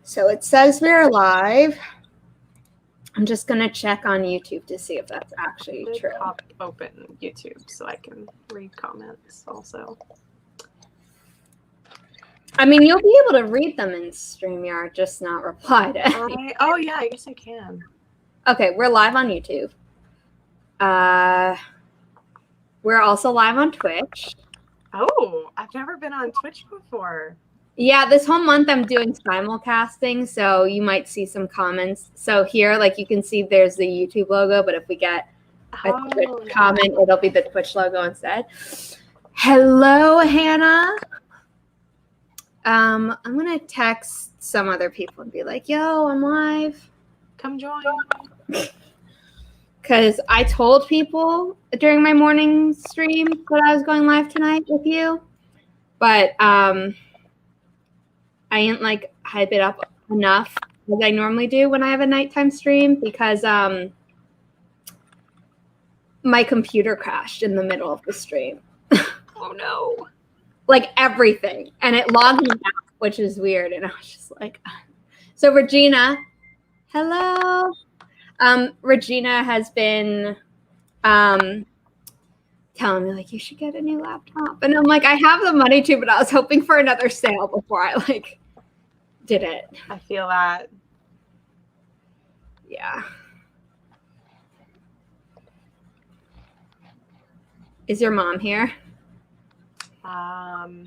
So it says we're live. I'm just going to check on YouTube to see if that's actually true. Pop open YouTube so I can read comments also. I mean, you'll be able to read them in StreamYard, just not reply to any. Oh, yeah, I guess I can. Okay, we're live on YouTube. We're also live on Twitch. Oh, I've never been on Twitch before. Yeah, this whole month I'm doing simulcasting, so you might see some comments. So here, like you can see there's the YouTube logo, but if we get a Twitch comment, it'll be the Twitch logo instead. Hello, Hannah. I'm going to text some other people and be like, yo, I'm live. Come join. Because I told people during my morning stream that I was going live tonight with you, but I didn't like hype it up enough as I normally do when I have a nighttime stream because my computer crashed in the middle of the stream. Oh no. Like everything. And it logged me out, which is weird. And I was just like, so Regina, hello. Regina has been telling me like, you should get a new laptop. And I'm like, I have the money to, but I was hoping for another sale before I like did it. I feel that. Yeah. Is your mom here? I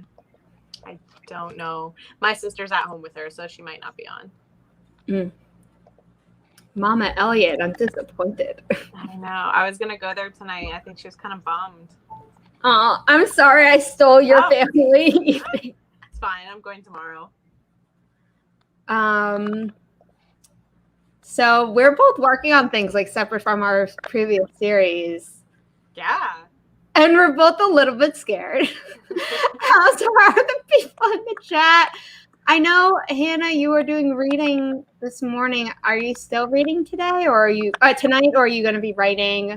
don't know. My sister's at home with her, so she might not be on. Mama Elliott, I'm disappointed. I know. I was going to go there tonight. I think she was kind of bummed. Oh, I'm sorry I stole your family. It's fine. I'm going tomorrow. So we're both working on things like separate from our previous series. Yeah. And we're both a little bit scared. How are the people in the chat? I know, Hannah, you were doing reading this morning. Are you still reading today or are you tonight, or are you going to be writing?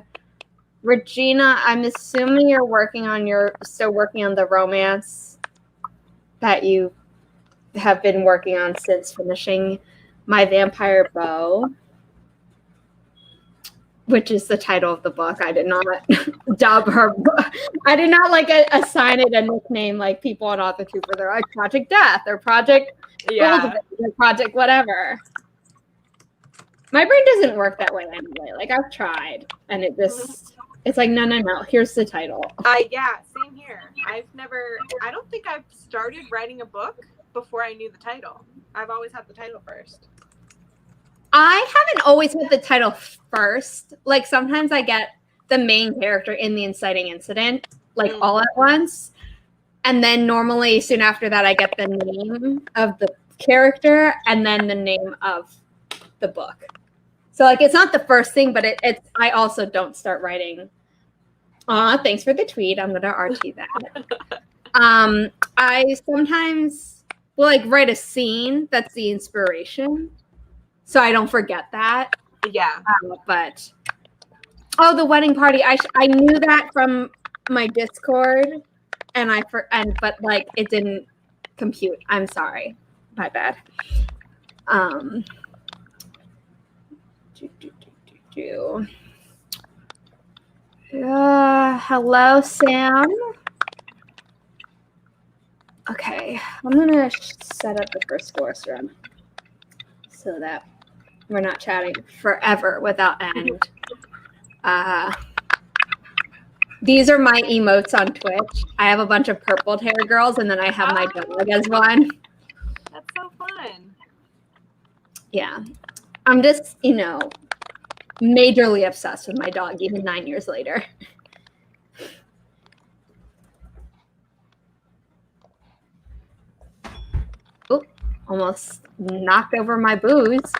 Regina, I'm assuming you're still working on the romance that you have been working on since finishing My Vampire Beau, which is the title of the book. I did not dub her. I did not like assign it a nickname like people on AuthorTuber. They're like Project Death or Project Golden or Project whatever. My brain doesn't work that way anyway. Like I've tried, and it's like no. Here's the title. Yeah, same here. I don't think I've started writing a book before I knew the title. I've always had the title first. I haven't always had the title first. Like sometimes I get the main character in the inciting incident, like all at once. And then normally soon after that, I get the name of the character and then the name of the book. So like, it's not the first thing, but I also don't start writing. Thanks for the tweet. I'm going to RT that. I sometimes will like write a scene that's the inspiration. So I don't forget that. Yeah. But the wedding party. I knew that from my Discord, but like it didn't compute. I'm sorry. My bad. Hello, Sam. Okay, I'm gonna set up the first course run so that we're not chatting forever without end. These are my emotes on Twitch. I have a bunch of purple hair girls, and then I have my dog as one. That's so fun. Yeah. I'm just, majorly obsessed with my dog, even 9 years later. Oop, almost knocked over my booze.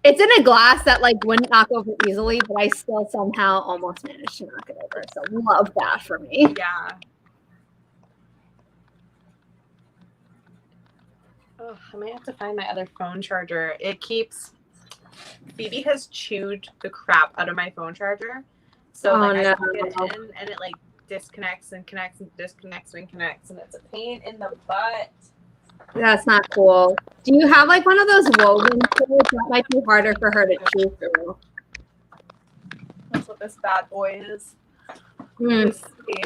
It's in a glass that like wouldn't knock over easily, but I still somehow almost managed to knock it over. So love that for me. Yeah. Oh, I might have to find my other phone charger. Phoebe has chewed the crap out of my phone charger. So I plug it in and it like disconnects and connects and disconnects and connects, and it's a pain in the butt. That's not cool. Do you have like one of those woven shirts? That might be harder for her to chew through. That's what this bad boy is. Hmm. Let's see.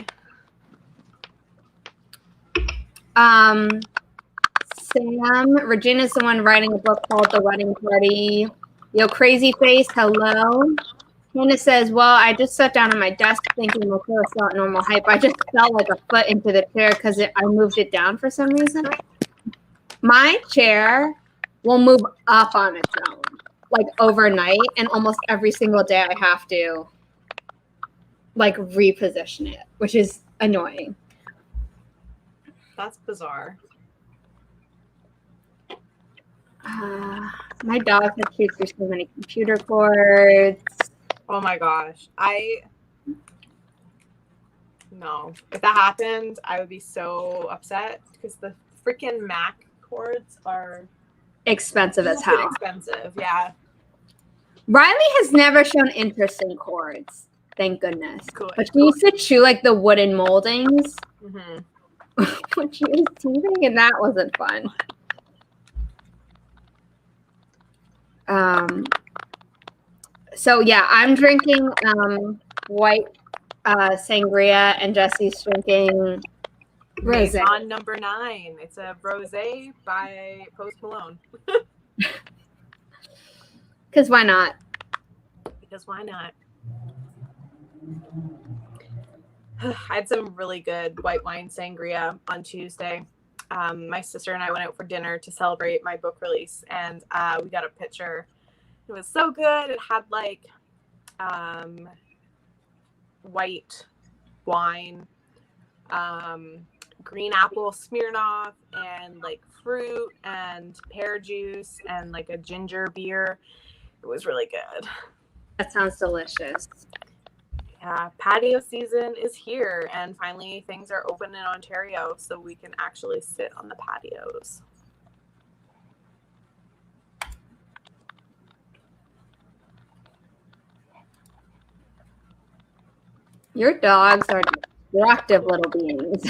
Sam, Regina's the one writing a book called The Wedding Party. Yo, Crazy Face, hello. Hannah says, well, I just sat down on my desk thinking my chair was still at normal height, but I just fell like a foot into the chair because I moved it down for some reason. My chair will move up on its own, like overnight, and almost every single day I have to like reposition it, which is annoying. That's bizarre. My dog has chewed through so many computer cords. Oh my gosh. No. If that happened, I would be so upset because the freaking Mac cords are Expensive as hell. expensive. Yeah. Riley has never shown interest in cords. Thank goodness. Good. But she used to chew like the wooden moldings Mm-hmm. when she was teething, and that wasn't fun. So yeah, I'm drinking white sangria, and Jessi's drinking rosé. On number 9. It's a rosé by Post Malone. Because why not? Because why not? I had some really good white wine sangria on Tuesday. My sister and I went out for dinner to celebrate my book release, and we got a picture. It was so good. It had like white wine, green apple Smirnoff, and like fruit and pear juice and like a ginger beer. It was really good. That sounds delicious. Yeah, patio season is here, and finally things are open in Ontario, so we can actually sit on the patios. Your dogs are destructive little beings.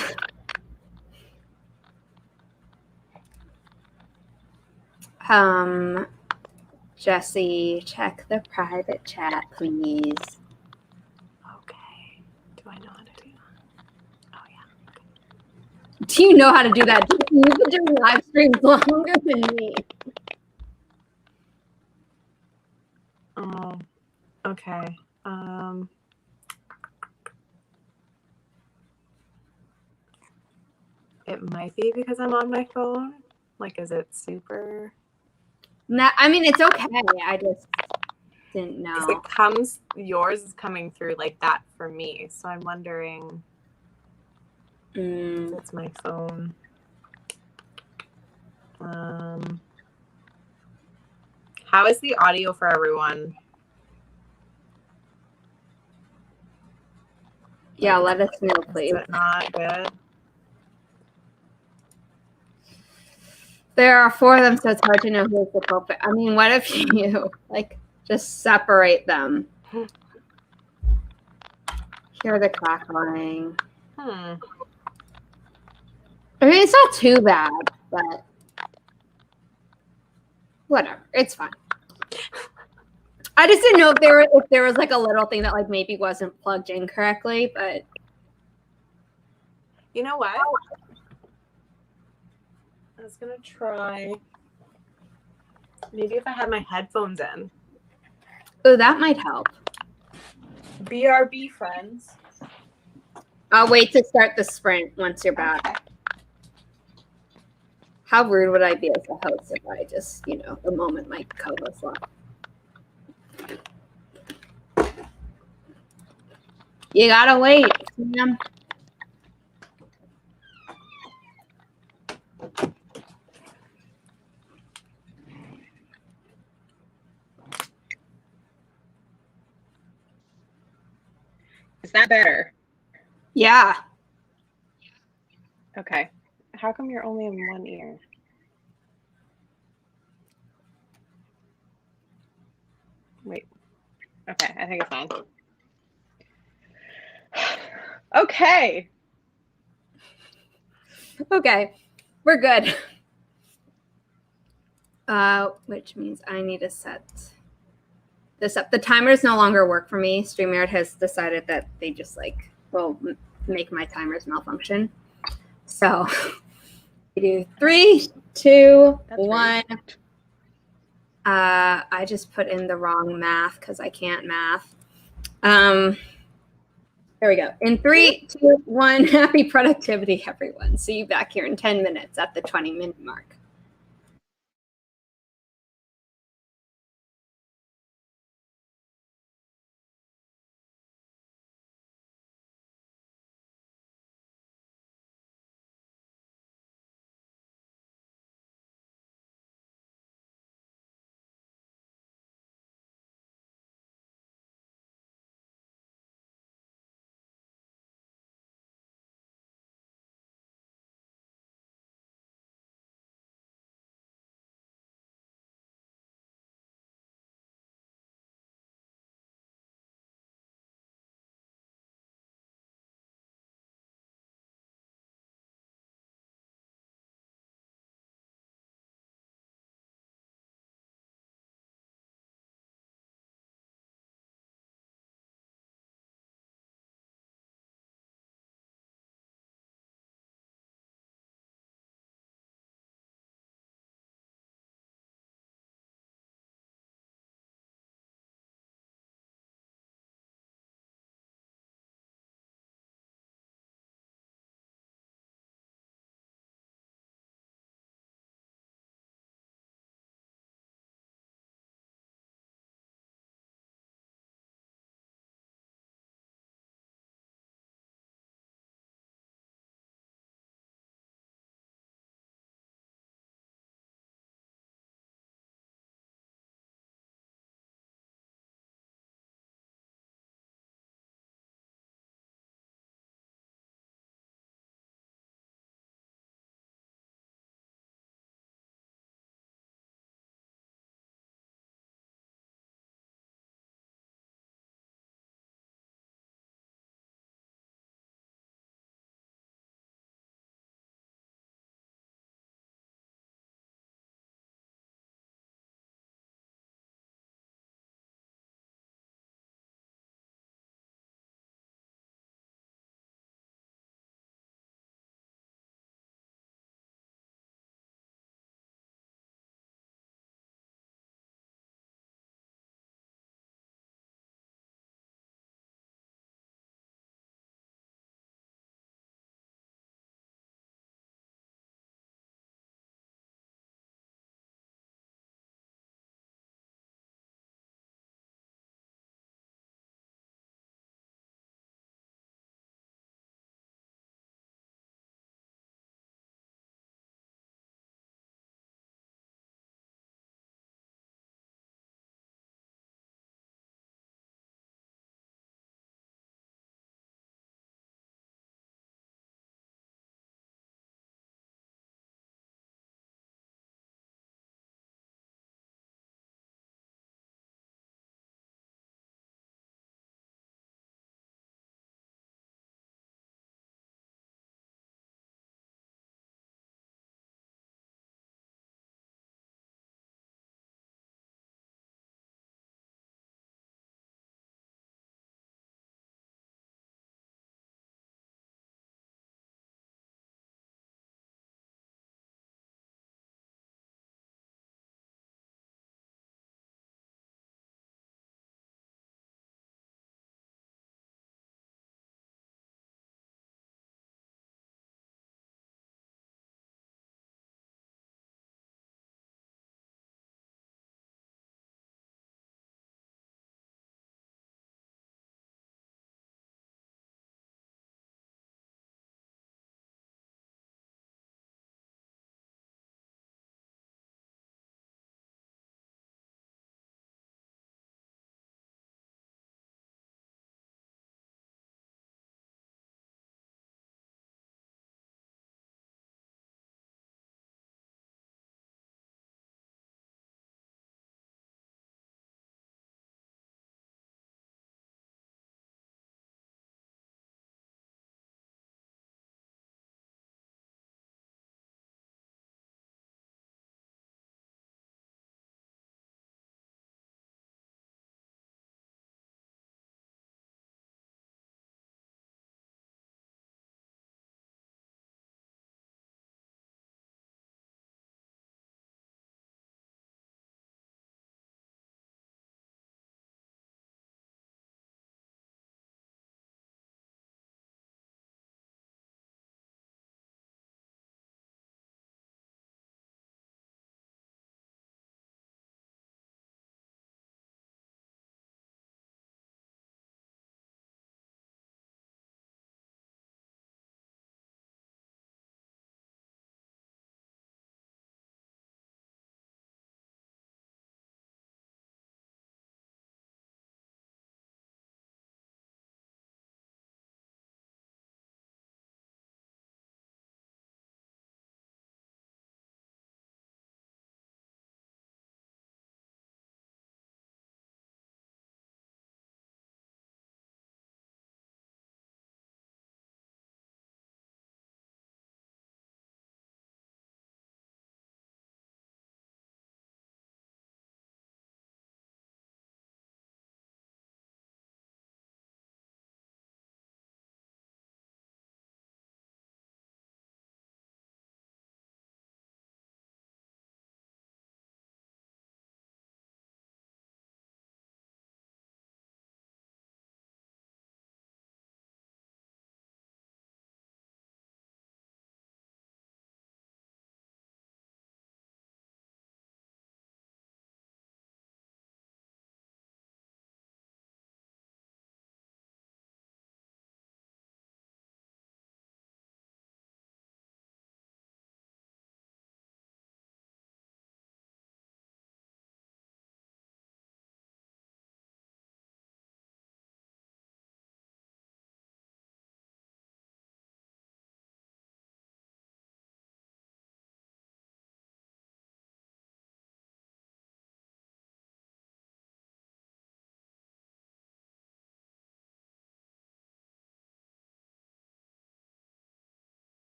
Jessi, check the private chat, please. Okay. Do I know how to do that? Oh, yeah. Do you know how to do that? You've been doing live streams longer than me. Oh, okay. It might be because I'm on my phone. Like, is it super? No, I mean, it's okay. I just didn't know. Yours is coming through like that for me. So I'm wondering if it's my phone. How is the audio for everyone? Yeah, let us know, please. Is it not good? There are 4 of them, so it's hard to know who's the culprit. I mean, what if you like just separate them? Hear the crackling. I mean, it's not too bad, but whatever. It's fine. I just didn't know if there was like a little thing that like maybe wasn't plugged in correctly, but you know what? I was gonna try maybe if I had my headphones in. Oh, that might help. BRB friends. I'll wait to start the sprint once you're back. Okay. How rude would I be as a host if I just, the moment my co-host left? You gotta wait, Sam. Is that better? Yeah. Okay. How come you're only in one ear? Wait. Okay, I think it's fine. Okay. Okay. We're good. which means I need to set this up. The timers no longer work for me. StreamYard has decided that they just will make my timers malfunction. So we do 3, 2, That's 1. rude. I just put in the wrong math because I can't math. There we go. In 3, 2, 1, happy productivity, everyone. See you back here in 10 minutes at the 20-minute mark.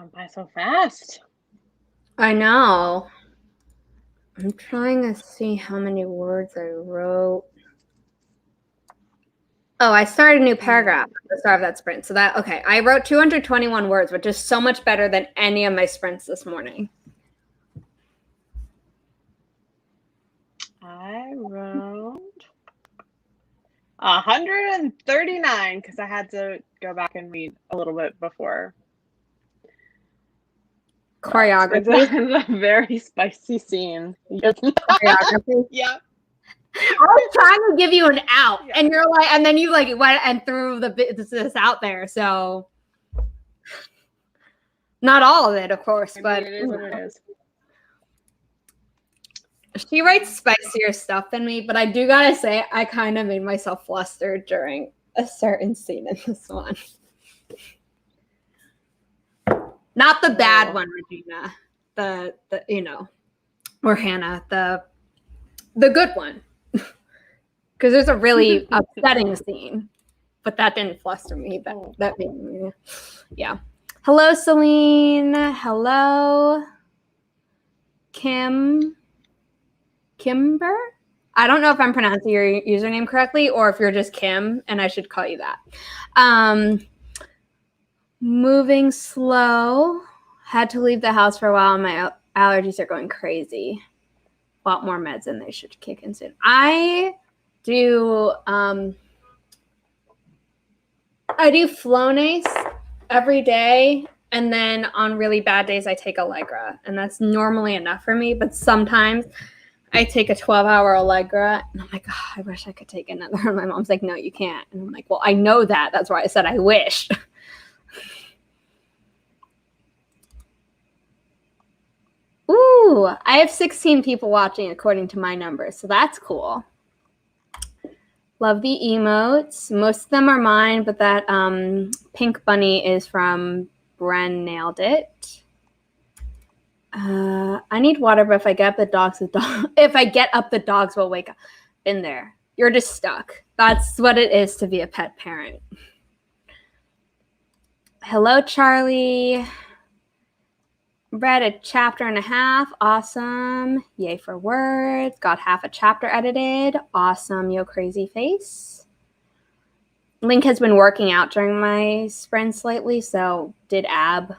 gone by so fast. I know. I'm trying to see how many words I wrote. Oh, I started a new paragraph at the start of that sprint. So okay. I wrote 221 words, which is so much better than any of my sprints this morning. I wrote 139 because I had to go back and read a little bit before. Choreography. It's a very spicy scene. Choreography. Yeah. I was trying to give you an out, and you're like, and then you like went and threw this out there. So, not all of it, of course, but it is what it is. She writes spicier stuff than me, but I do gotta say, I kind of made myself flustered during a certain scene in this one. Not the bad one, Regina. The or Hannah, the good one. Because there's a really upsetting scene, but that didn't fluster me. That made me, yeah. Hello, Celine. Hello, Kimber. I don't know if I'm pronouncing your username correctly or if you're just Kim, and I should call you that. Moving slow. Had to leave the house for a while, and my allergies are going crazy. Bought more meds, and they should kick in soon. I do Flonase every day, and then on really bad days I take Allegra, and that's normally enough for me, but sometimes I take a 12-hour Allegra, and I'm like, oh, I wish I could take another. And my mom's like, no, you can't. And I'm like, well, I know that. That's why I said I wish. Ooh, I have 16 people watching according to my numbers, so that's cool. Love the emotes. Most of them are mine, but that pink bunny is from Bren Nailed It. I need water, but if I get up the dogs, the dogs will wake up. Been there. You're just stuck. That's what it is to be a pet parent. Hello, Charlie. Read a chapter and a half. Awesome. Yay for words. Got half a chapter edited. Awesome. Yo, crazy face. Link has been working out during my sprints lately, so did ab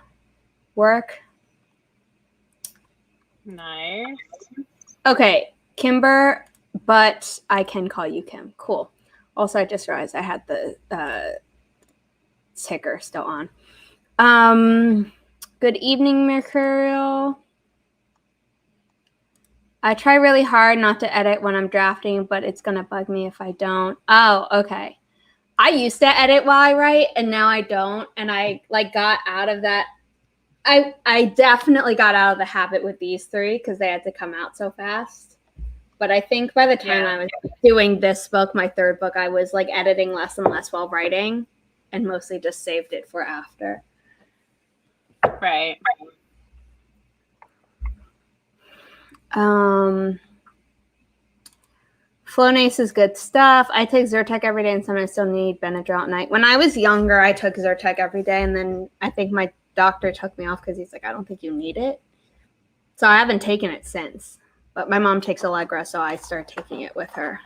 work. Nice. Okay, Kimber, but I can call you Kim. Cool. Also, I just realized I had the ticker still on. Good evening, Mercurial. I try really hard not to edit when I'm drafting, but it's going to bug me if I don't. Oh, okay. I used to edit while I write, and now I don't. And I got out of that. I definitely got out of the habit with these three because they had to come out so fast. But I think by the time I was doing this book, my third book, I was editing less and less while writing and mostly just saved it for after. Right. Flonase is good stuff. I take Zyrtec every day and sometimes still need Benadryl at night. When I was younger, I took Zyrtec every day, and then I think my doctor took me off because he's like, I don't think you need it. So I haven't taken it since. But my mom takes Allegra, so I started taking it with her.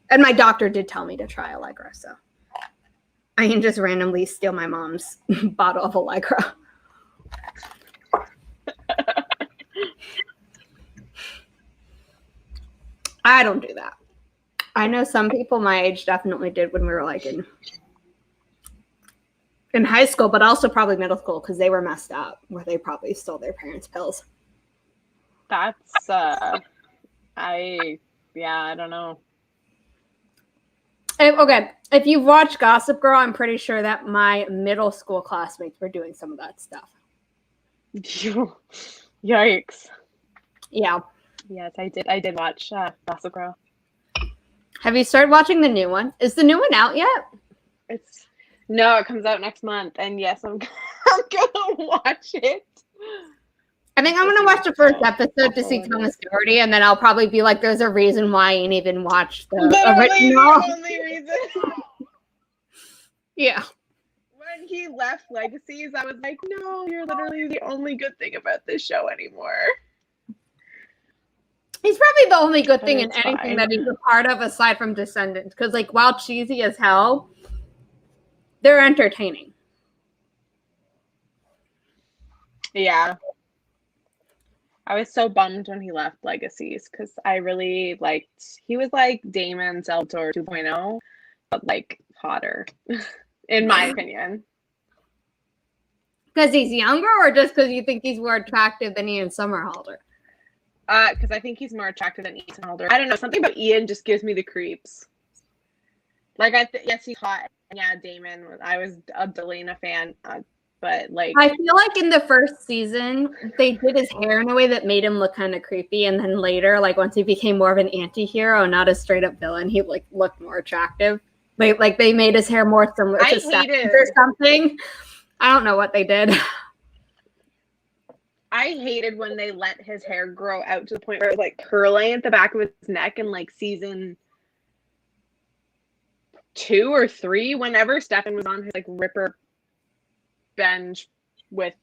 And my doctor did tell me to try Allegra, so I can just randomly steal my mom's bottle of Allegra. I don't do that. I know some people my age definitely did when we were in high school, but also probably middle school because they were messed up where they probably stole their parents' pills. That's I don't know. Okay, if you've watched Gossip Girl, I'm pretty sure that my middle school classmates were doing some of that stuff. Yikes. Yeah. Yes, I did watch Gossip Girl. Have you started watching the new one? Is the new one out yet? No, it comes out next month, and yes, I'm gonna watch it. I think I'm gonna watch the first episode to see Thomas Doherty, and then I'll probably be like, "There's a reason why I ain't even watched the original." The only reason. Yeah. When he left Legacies, I was like, no, you're literally the only good thing about this show anymore. He's probably the only good But thing in it's anything fine. that he's a part of aside from Descendants. Because, like, while cheesy as hell, they're entertaining. Yeah. I was so bummed when he left Legacies because I really liked, he was like Damon Salvatore 2.0, but like hotter, in my opinion. Because he's younger, or just because you think he's more attractive than Ian Somerhalder? Because I think he's more attractive than Ian Somerhalder. I don't know, something about Ian just gives me the creeps. Like, yes, he's hot. Yeah, Damon. I was a Delena fan, but like, I feel like in the first season, they did his hair in a way that made him look kind of creepy, and then later, like once he became more of an anti-hero, not a straight-up villain, he like looked more attractive. Like they made his hair more similar to Steph's or something. I don't know what they did. I hated when they let his hair grow out to the point where it was like curling at the back of his neck in like season 2 or 3, whenever Stefan was on his like Ripper binge with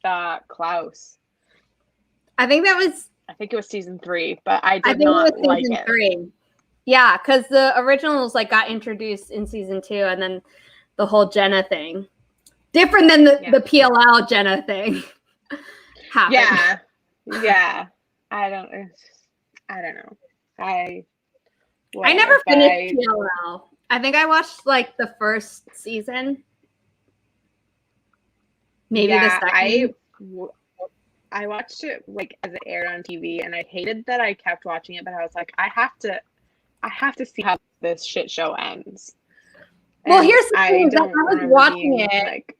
Klaus. I think it was season 3, but I did not like it. 3. Yeah, because the originals like got introduced in season 2, and then the whole Jenna thing, different than the PLL Jenna thing, happened. Yeah. I don't know. I never finished PLL. I think I watched like the first season. Maybe the second. I watched it like as it aired on TV, and I hated that I kept watching it, but I was like, I have to see how this shit show ends. Well, here's the thing: I was watching it. Like,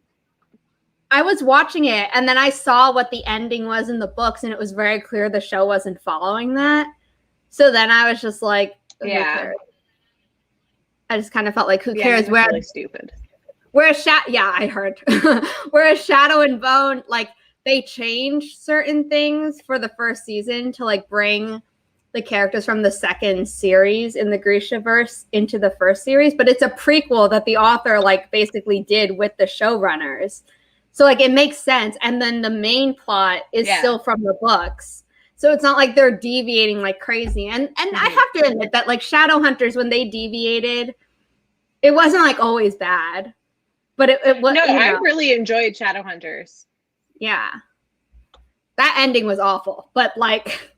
I was watching it, and then I saw what the ending was in the books, and it was very clear the show wasn't following that. So then I was just like, who cares? I just kind of felt like, who cares? Whereas really stupid. Whereas I heard. Whereas Shadow and Bone, like they changed certain things for the first season to like bring the characters from the second series in the Grishaverse into the first series, but it's a prequel that the author like basically did with the showrunners. So like it makes sense. And then the main plot is still from the books. So it's not like they're deviating like crazy. And I have to admit that like Shadowhunters, when they deviated, it wasn't like always bad. But it was. No, I really enjoyed Shadowhunters. Yeah. That ending was awful. But like,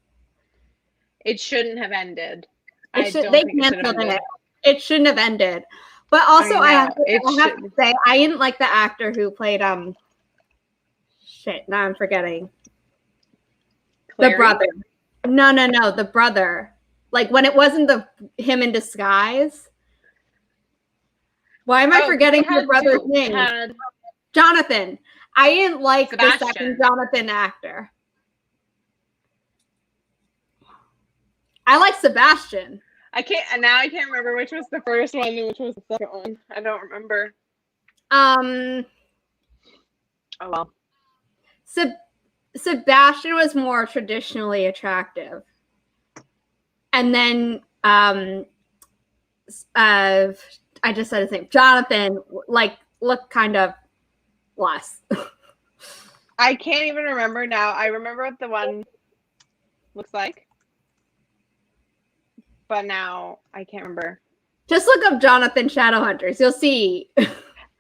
it shouldn't have ended. They canceled it. It shouldn't have ended. But also, I have to say, I didn't like the actor who played shit. Now I'm forgetting. Clary? The brother. No, the brother. Like when it wasn't him in disguise. Why am I forgetting your brother's name? Jonathan. I didn't like the second Jonathan actor. I like Sebastian. I can't remember which was the first one and which was the second one. I don't remember. Oh well. Sebastian was more traditionally attractive. And then I just said his name. Jonathan, like, looked kind of less. I can't even remember now. I remember what the one looks like. But now I can't remember. Just look up Jonathan Shadowhunters. You'll see.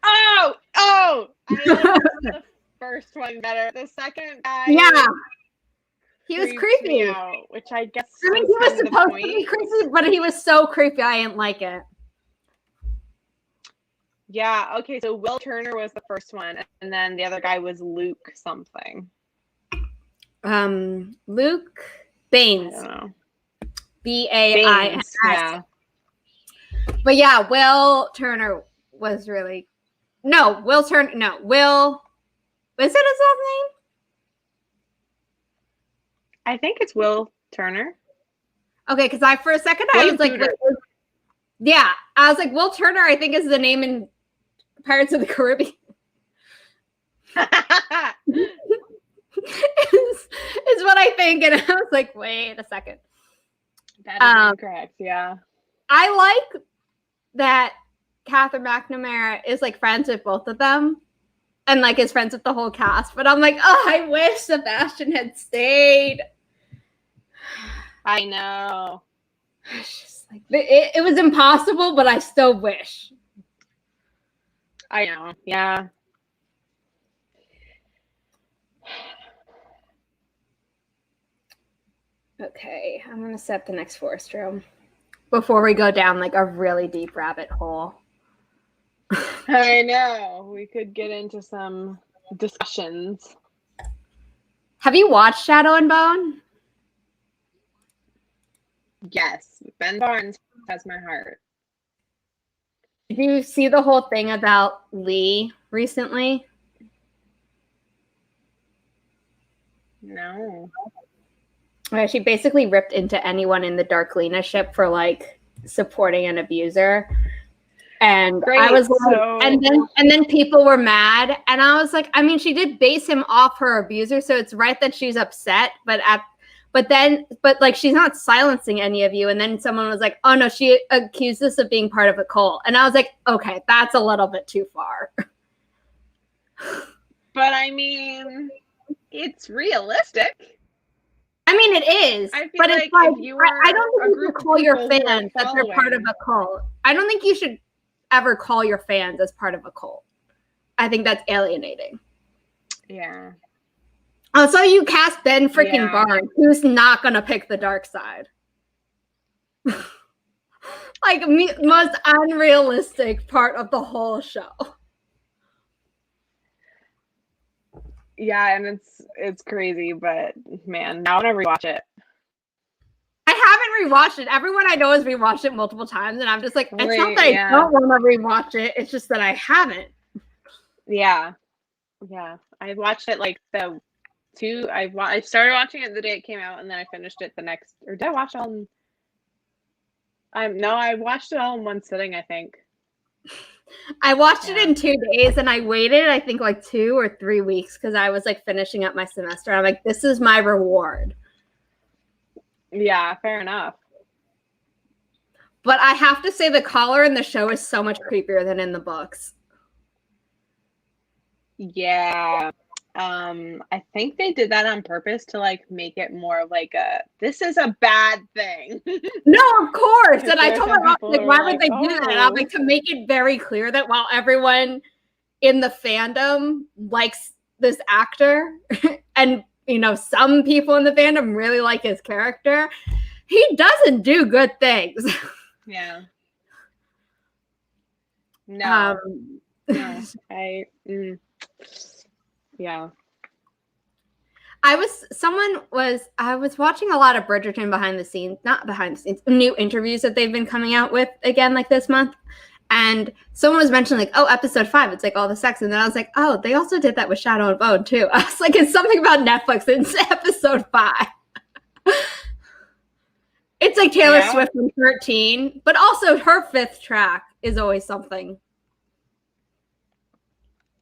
Oh! I like the first one better. The second guy. Yeah. He was creepy. Out, which I guess. I mean, he was supposed to be creepy, but he was so creepy. I didn't like it. Yeah. Okay. So Will Turner was the first one, and then the other guy was Luke something. Luke Baines. I don't know. Bains. Yeah. But yeah, Will Turner was really. No, Will Turner. No, Will. Is it his last name? I think it's Will Turner. Okay, because for a second I was like, yeah, I was like, Will Turner, I think is the name in Pirates of the Caribbean. is what I think, and I was like, wait a second. That is correct. Yeah, I like that Catherine McNamara is like friends with both of them, and like is friends with the whole cast. But I'm like, oh, I wish Sebastian had stayed. I know. It's just like it was impossible, but I still wish. I know. Yeah. Okay, I'm gonna set the next forest room before we go down like a really deep rabbit hole. I know. We could get into some discussions. Have you watched Shadow and Bone? Yes. Ben Barnes has my heart. Did you see the whole thing about Lee recently? No. Where she basically ripped into anyone in the Dark Lena ship for like supporting an abuser. And Great, I was like, so... and then people were mad. And I was like, I mean, she did base him off her abuser, so it's right that she's upset, but like she's not silencing any of you. And then someone was like, oh no, she accused us of being part of a cult. And I was like, okay, that's a little bit too far. But I mean, it's realistic. I mean, it is, but like it's like, I don't think you should call your fans that they're part of a cult. I don't think you should ever call your fans as part of a cult. I think that's alienating. Yeah. Also, you cast Ben freaking Barnes, who's not going to pick the dark side. Like, most unrealistic part of the whole show. Yeah, and it's crazy, but man, now I want to rewatch it. I haven't rewatched it. Everyone I know has rewatched it multiple times, and I'm just like, it's not that I don't want to rewatch it. It's just that I haven't. Yeah. I watched it like I started watching it the day it came out, and then I finished it the next. Or did I watch it all? I watched it all in one sitting, I think. I watched it in 2 days, and I waited, I think, like 2 or 3 weeks because I was like finishing up my semester. I'm like, this is my reward. Yeah, fair enough. But I have to say the collar in the show is so much creepier than in the books. Yeah. I think they did that on purpose to like make it more of like this is a bad thing. No, of course. And I told my mom, like, why would they do that? And I'm Oh. like, to make it very clear that while everyone in the fandom likes this actor and some people in the fandom really like his character, he doesn't do good things. Yeah. No. No. Yeah. I was watching a lot of Bridgerton not behind the scenes, new interviews that they've been coming out with again, like this month. And someone was mentioning like, oh, episode 5, it's like all the sex. And then I was like, oh, they also did that with Shadow and Bone too. I was like, it's something about Netflix in episode 5. It's like Taylor Swift in 13, but also her 5th track is always something.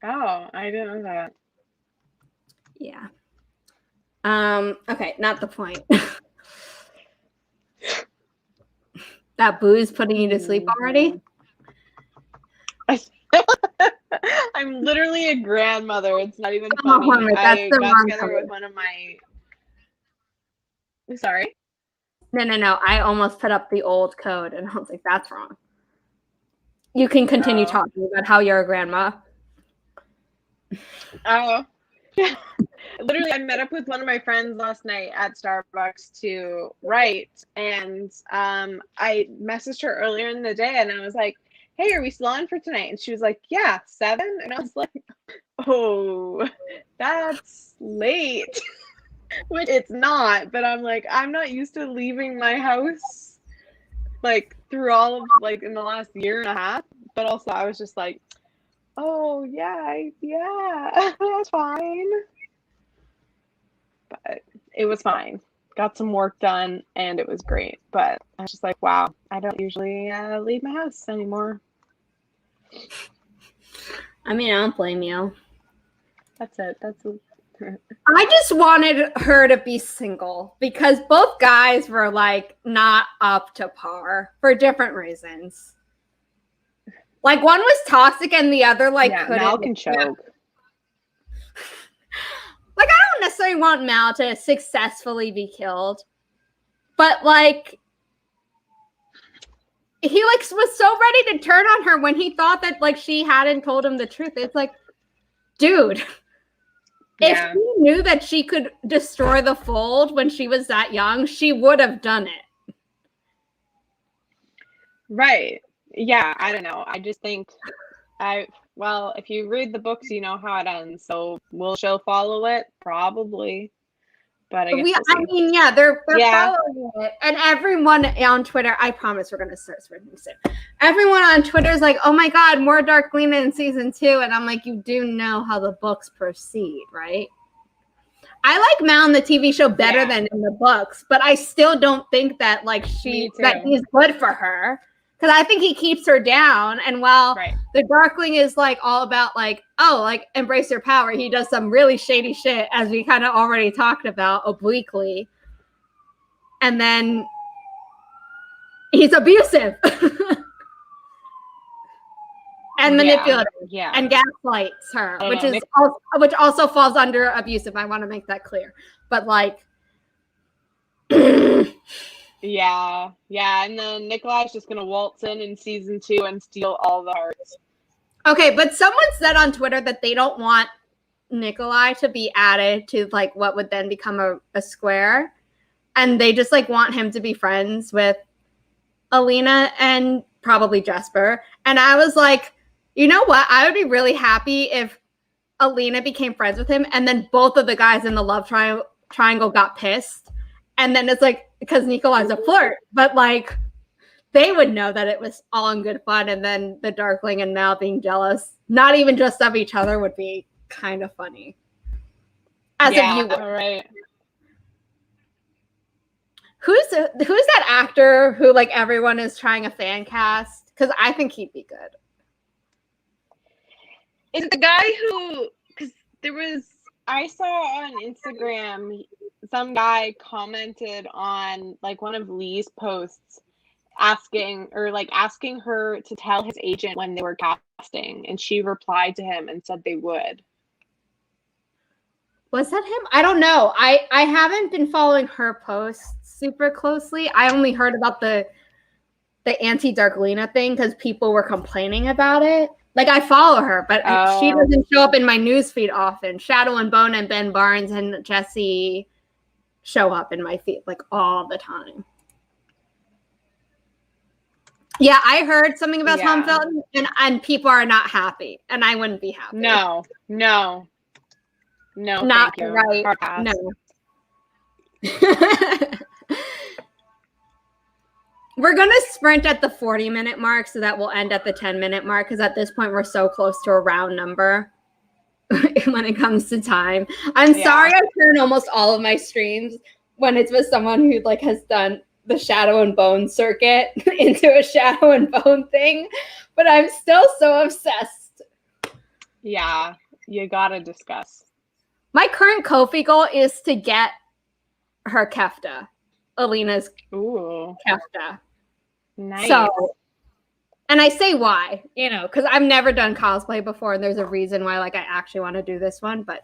Oh, I didn't know that. Yeah. Okay, not the point. That booze putting you to sleep already? I'm literally a grandmother. It's not even Come funny. on, that's the got wrong together color. with one of my... Sorry? No. I almost put up the old code, and I was like, that's wrong. You can continue talking about how you're a grandma. Oh. Literally, I met up with one of my friends last night at Starbucks to write, and I messaged her earlier in the day, and I was like, hey, are we still on for tonight? And she was like, yeah, 7? And I was like, oh, that's late. Which it's not, but I'm like, I'm not used to leaving my house like through all of like in the last year and a half. But also I was just like, oh yeah, that's fine. But it was fine. Got some work done and it was great. But I was just like, wow, I don't usually leave my house anymore. I mean, I don't blame you. That's it. I just wanted her to be single because both guys were like not up to par for different reasons. Like one was toxic and the other like couldn't. Mal can choke. don't necessarily want Mal to successfully be killed, but like he like was so ready to turn on her when he thought that like she hadn't told him the truth. It's like, dude, if he knew that she could destroy the fold when she was that young, she would have done it. Right. Yeah, I don't know. I just think well, if you read the books, you know how it ends. So will she'll follow it? Probably. But I guess I mean, yeah, they're Yeah. following it. And everyone on Twitter, I promise we're going to start spreading soon. Everyone on Twitter is like, oh my God, more Dark Lena in season 2. And I'm like, you do know how the books proceed, right? I like Mal in the TV show better than in the books, but I still don't think that like that he's good for her. Because I think he keeps her down. And while the Darkling is like all about like, oh, like embrace your power, he does some really shady shit, as we kind of already talked about obliquely. And then he's abusive and manipulative and gaslights her, which also falls under abusive. I want to make that clear. But like Yeah, and then Nikolai's just gonna waltz in season 2 and steal all the hearts. Okay, but someone said on Twitter that they don't want Nikolai to be added to like what would then become a square, and they just like want him to be friends with Alina and probably Jesper. And I was like, you know what? I would be really happy if Alina became friends with him, and then both of the guys in the love triangle got pissed, and then it's like, because Nikolai's a flirt, but like they would know that it was all in good fun, and then the Darkling and Mal being jealous, not even just of each other, would be kind of funny. As a viewer. Right. Who's that actor who like everyone is trying a fan cast? Because I think he'd be good. Is it the guy who? Because I saw on Instagram, some guy commented on like one of Lee's posts asking her to tell his agent when they were casting, and she replied to him and said they would. Was that him? I don't know. I haven't been following her posts super closely. I only heard about the anti-Dark Lena thing because people were complaining about it. Like, I follow her, but she doesn't show up in my newsfeed often. Shadow and Bone and Ben Barnes and Jessi show up in my feed like all the time. Yeah, I heard something about Tom Felton, and people are not happy, and I wouldn't be happy. No, not thank you. Right. No. We're going to sprint at the 40-minute mark so that we'll end at the 10-minute mark, because at this point we're so close to a round number when it comes to time. I'm sorry I turn almost all of my streams when it's with someone who like has done the Shadow and Bone circuit into a Shadow and Bone thing, but I'm still so obsessed. Yeah, you gotta discuss. My current Ko-fi goal is to get her Kefta, Alina's Kefta. Nice. So, and I say why, because I've never done cosplay before, and there's a reason why, like, I actually want to do this one. But,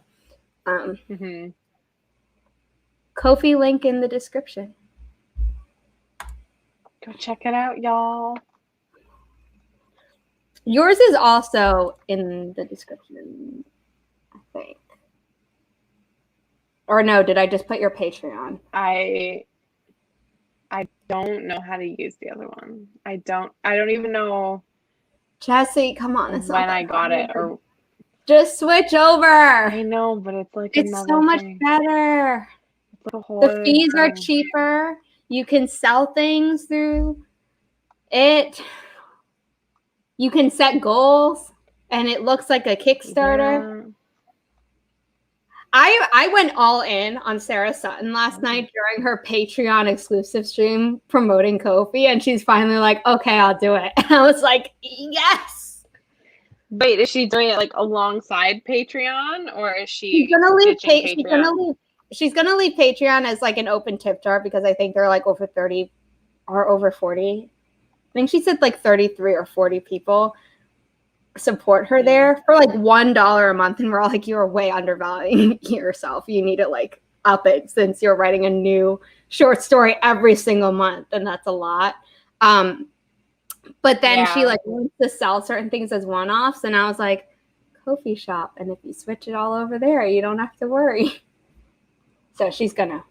Ko-fi link in the description. Go check it out, y'all. Yours is also in the description, I think. Or no, did I just put your Patreon? I don't know how to use the other one. I don't even know. Jessi, come on. It's when I got it, or just switch over. I know, but it's like it's so much better. The fees are cheaper. You can sell things through it. You can set goals, and it looks like a Kickstarter. Yeah. I went all in on Sarah Sutton last night during her Patreon exclusive stream promoting Ko-fi, and she's finally like, okay, I'll do it. And I was like, yes. Wait, is she doing it like alongside Patreon, or is she? She's gonna leave Patreon. She's gonna leave Patreon as like an open tip jar, because I think they're like over 30 or over 40. I think she said like 33 or 40 people support her there for like $1 a month, and we're all like, you're way undervaluing yourself. You need to like up it since you're writing a new short story every single month, and that's a lot. But then she like wants to sell certain things as one-offs, and I was like, Ko-fi shop, and if you switch it all over there, you don't have to worry. So she's gonna.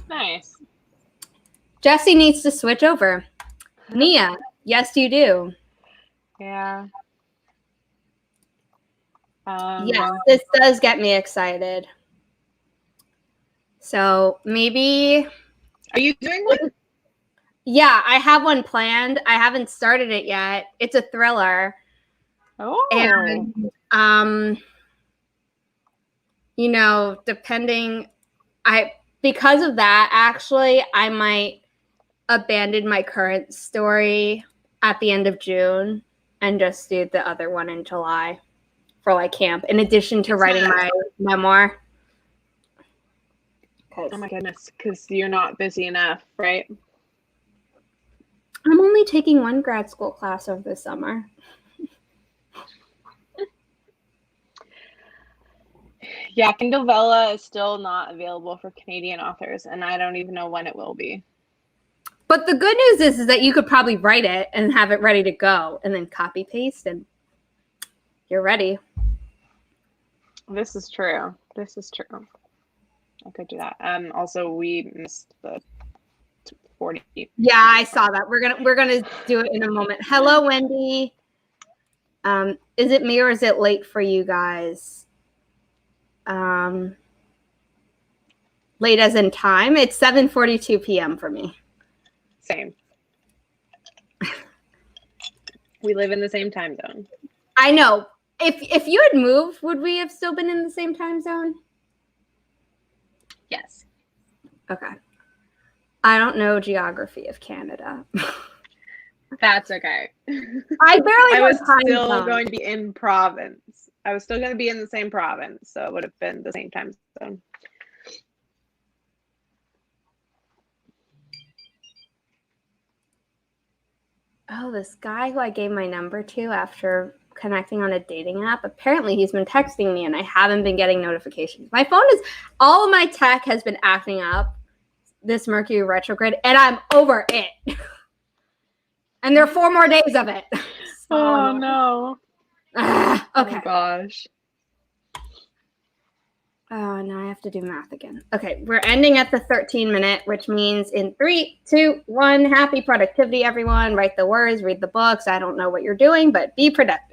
Nice. Jessi needs to switch over. Nia, yes, you do. Yeah. Yes, this does get me excited. So maybe. Are you doing one? Yeah, I have one planned. I haven't started it yet. It's a thriller. Oh. And you know, because of that, actually, I might abandon my current story at the end of June and just do the other one in July for like camp, in addition to writing my memoir. Oh my goodness, because you're not busy enough, right? I'm only taking one grad school class over the summer. Yeah, Kindlevella is still not available for Canadian authors, and I don't even know when it will be. But the good news is that you could probably write it and have it ready to go, and then copy paste, and you're ready. This is true. This is true. I could do that. Also, we missed the 40. Yeah, I saw that. We're gonna do it in a moment. Hello, Wendy. Is it me or is it late for you guys? Late as in time? It's 7:42 p.m. for me. Same. We live in the same time zone. I know. If you had moved, would we have still been in the same time zone? Yes. Okay. I don't know geography of Canada. That's okay. I barely know I was time still zone. going to be in province. I was still going to be in the same province, so it would have been the same time zone. Oh, this guy who I gave my number to after connecting on a dating app, apparently he's been texting me and I haven't been getting notifications. My phone all of my tech has been acting up this Mercury retrograde, and I'm over it. And there are 4 more days of it. So oh no. Okay. Oh gosh. Oh, now I have to do math again. Okay, we're ending at the 13-minute, which means in 3, 2, 1, happy productivity, everyone. Write the words, read the books. I don't know what you're doing, but be productive.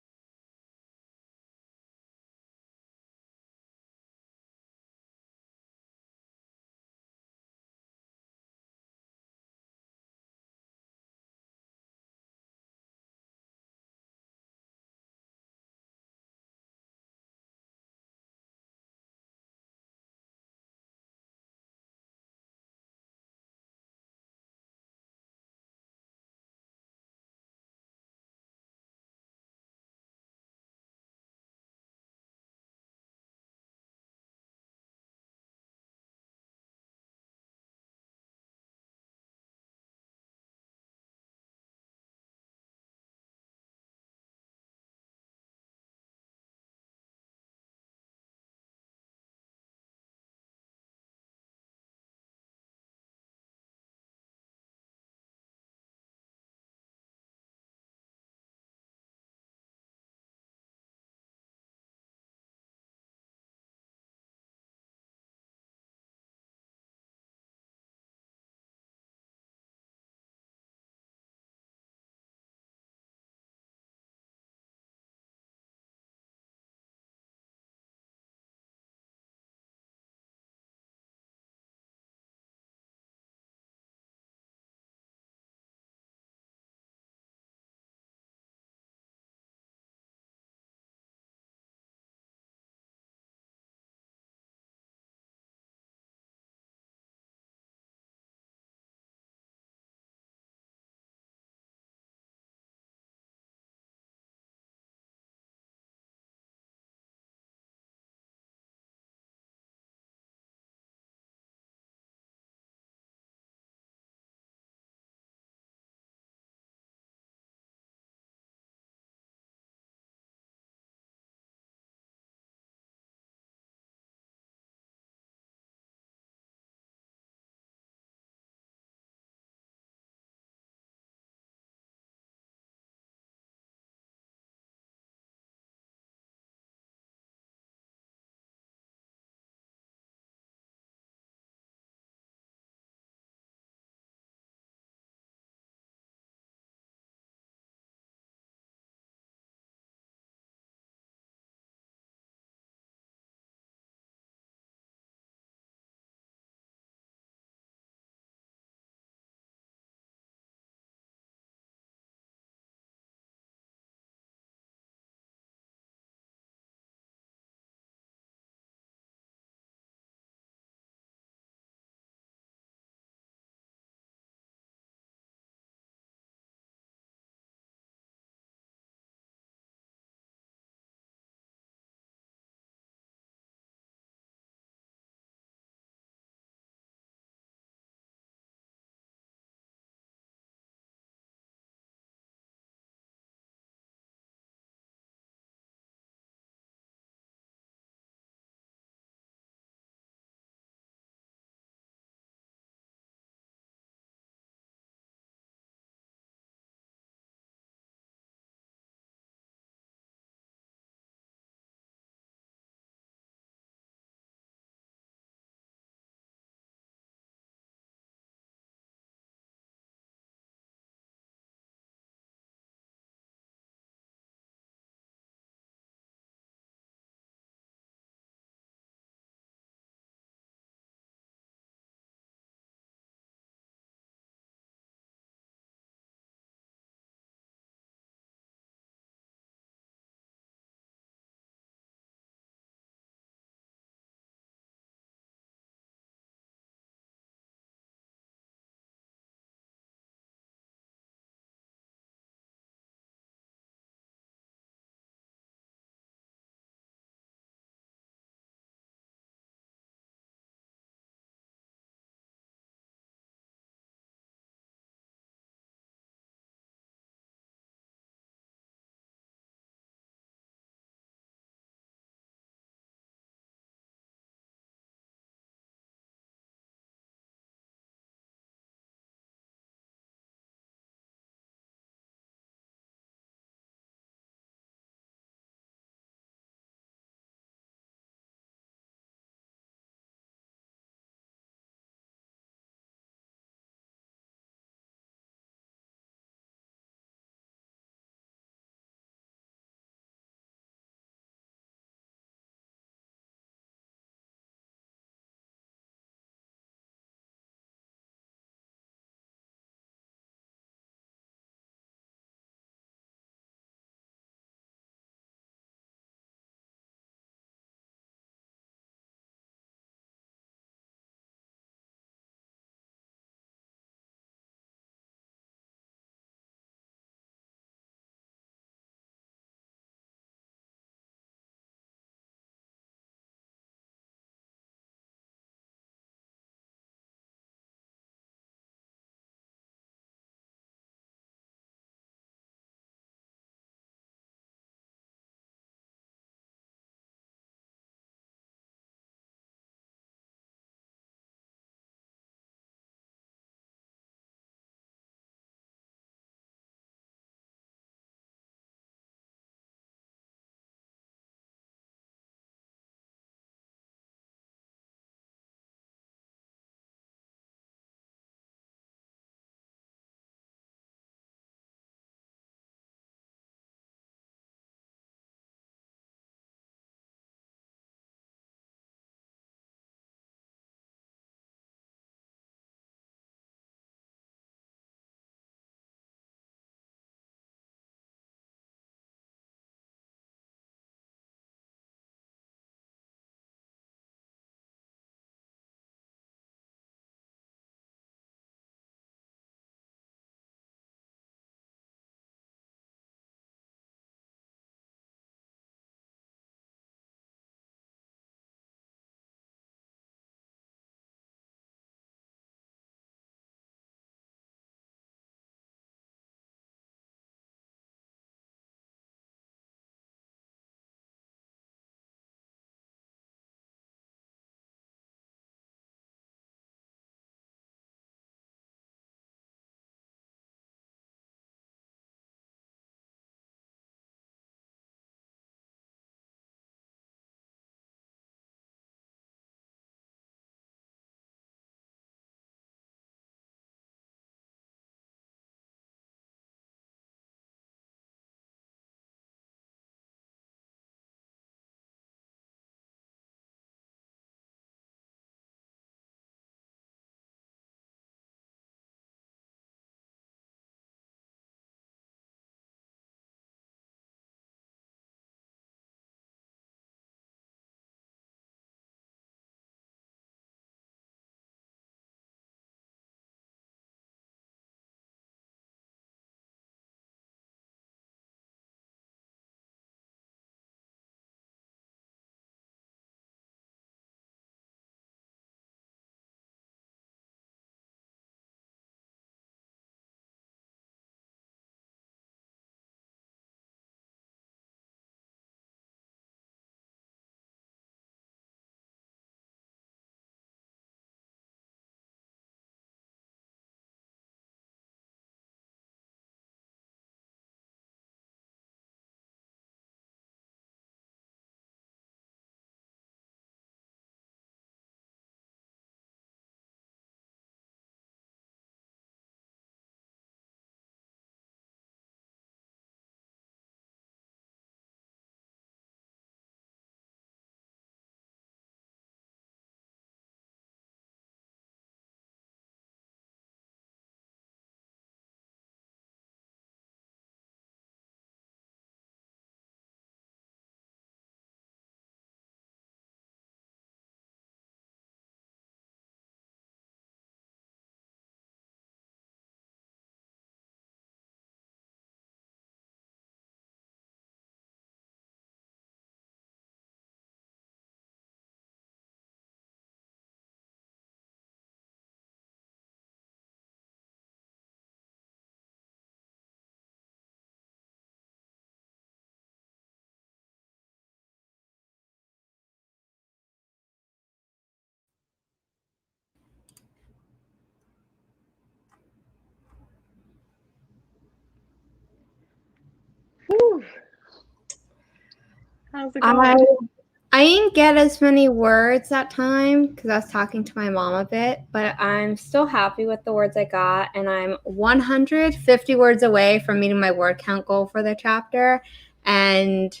How's it I going? I didn't get as many words that time because I was talking to my mom a bit, but I'm still happy with the words I got, and I'm 150 words away from meeting my word count goal for the chapter, and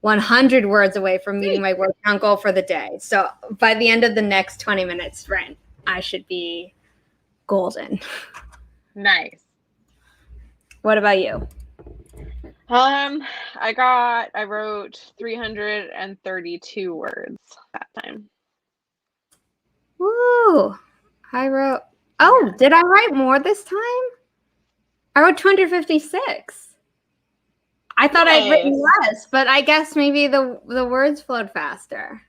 100 words away from meeting my word count goal for the day. So by the end of the next 20 minutes, Ren, I should be golden. Nice. What about you? I wrote 332 words that time. Woo! Oh, Yeah. did I write more this time? I wrote 256. I thought I'd written Nice. less, but I guess maybe the words flowed faster.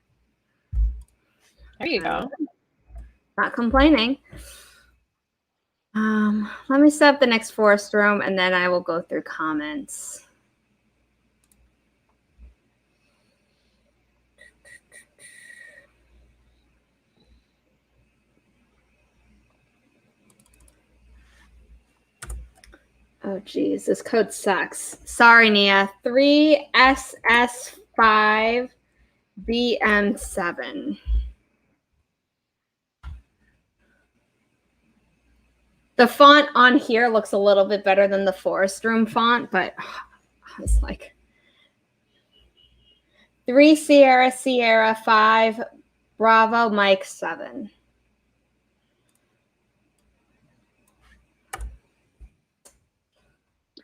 There you go. Not complaining. Let me set up the next forest room, and then I will go through comments. Oh, geez, this code sucks. Sorry, Nia. 3SS5BM7. The font on here looks a little bit better than the forest room font, but I was like 3 Sierra Sierra 5 Bravo Mike 7.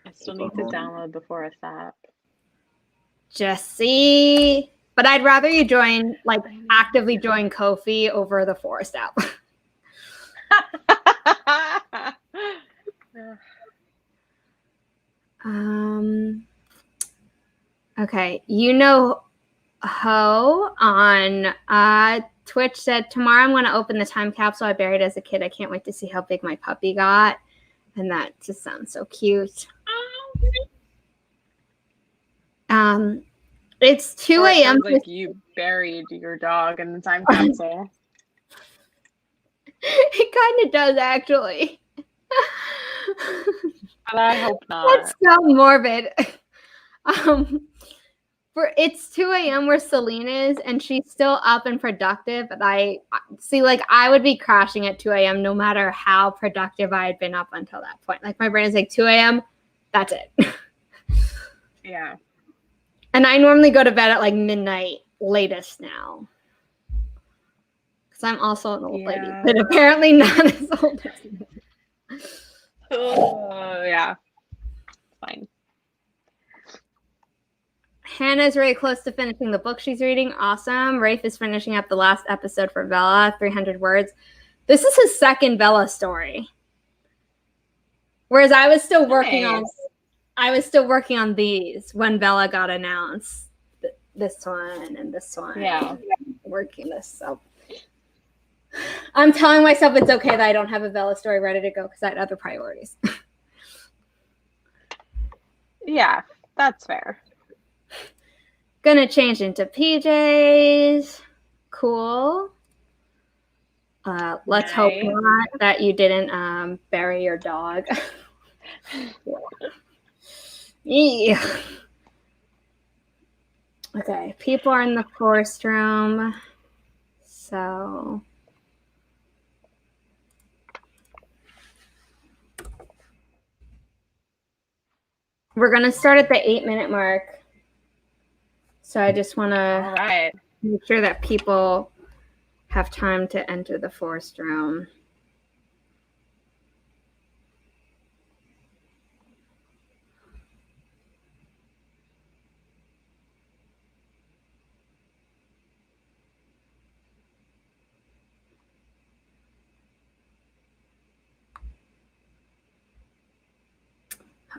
I still need to download the Forest app. Jessi, but I'd rather you actively join Ko-fi over the Forest app. Okay, Ho on Twitch said, tomorrow I'm going to open the time capsule I buried as a kid. I can't wait to see how big my puppy got. And that just sounds so cute. It's 2 a.m. Like you buried your dog in the time capsule. It kind of does, actually. But I hope not. That's so morbid. It's 2 a.m. where Celine is, and she's still up and productive. But I would be crashing at 2 a.m. no matter how productive I had been up until that point. Like my brain is like 2 a.m. That's it. Yeah. And I normally go to bed at like midnight latest now. Because I'm also an old lady, but apparently not as old as me. Oh, yeah. Fine. Hannah's really close to finishing the book she's reading. Awesome. Rafe is finishing up the last episode for Bella, 300 words. This is his second Bella story. Whereas I was still working on these when Bella got announced. This one and this one. Yeah. Working this up. I'm telling myself it's okay that I don't have a Bella story ready to go because I had other priorities. Yeah, that's fair. Gonna change into PJs. Cool. Let's hope not that you didn't bury your dog. Yeah. Okay, people are in the forest room. So we're gonna start at the 8-minute mark. So I just want to make sure that people have time to enter the forest room.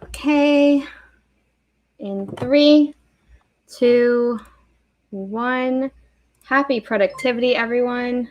Okay. In 3, 2, 1. Happy productivity, everyone.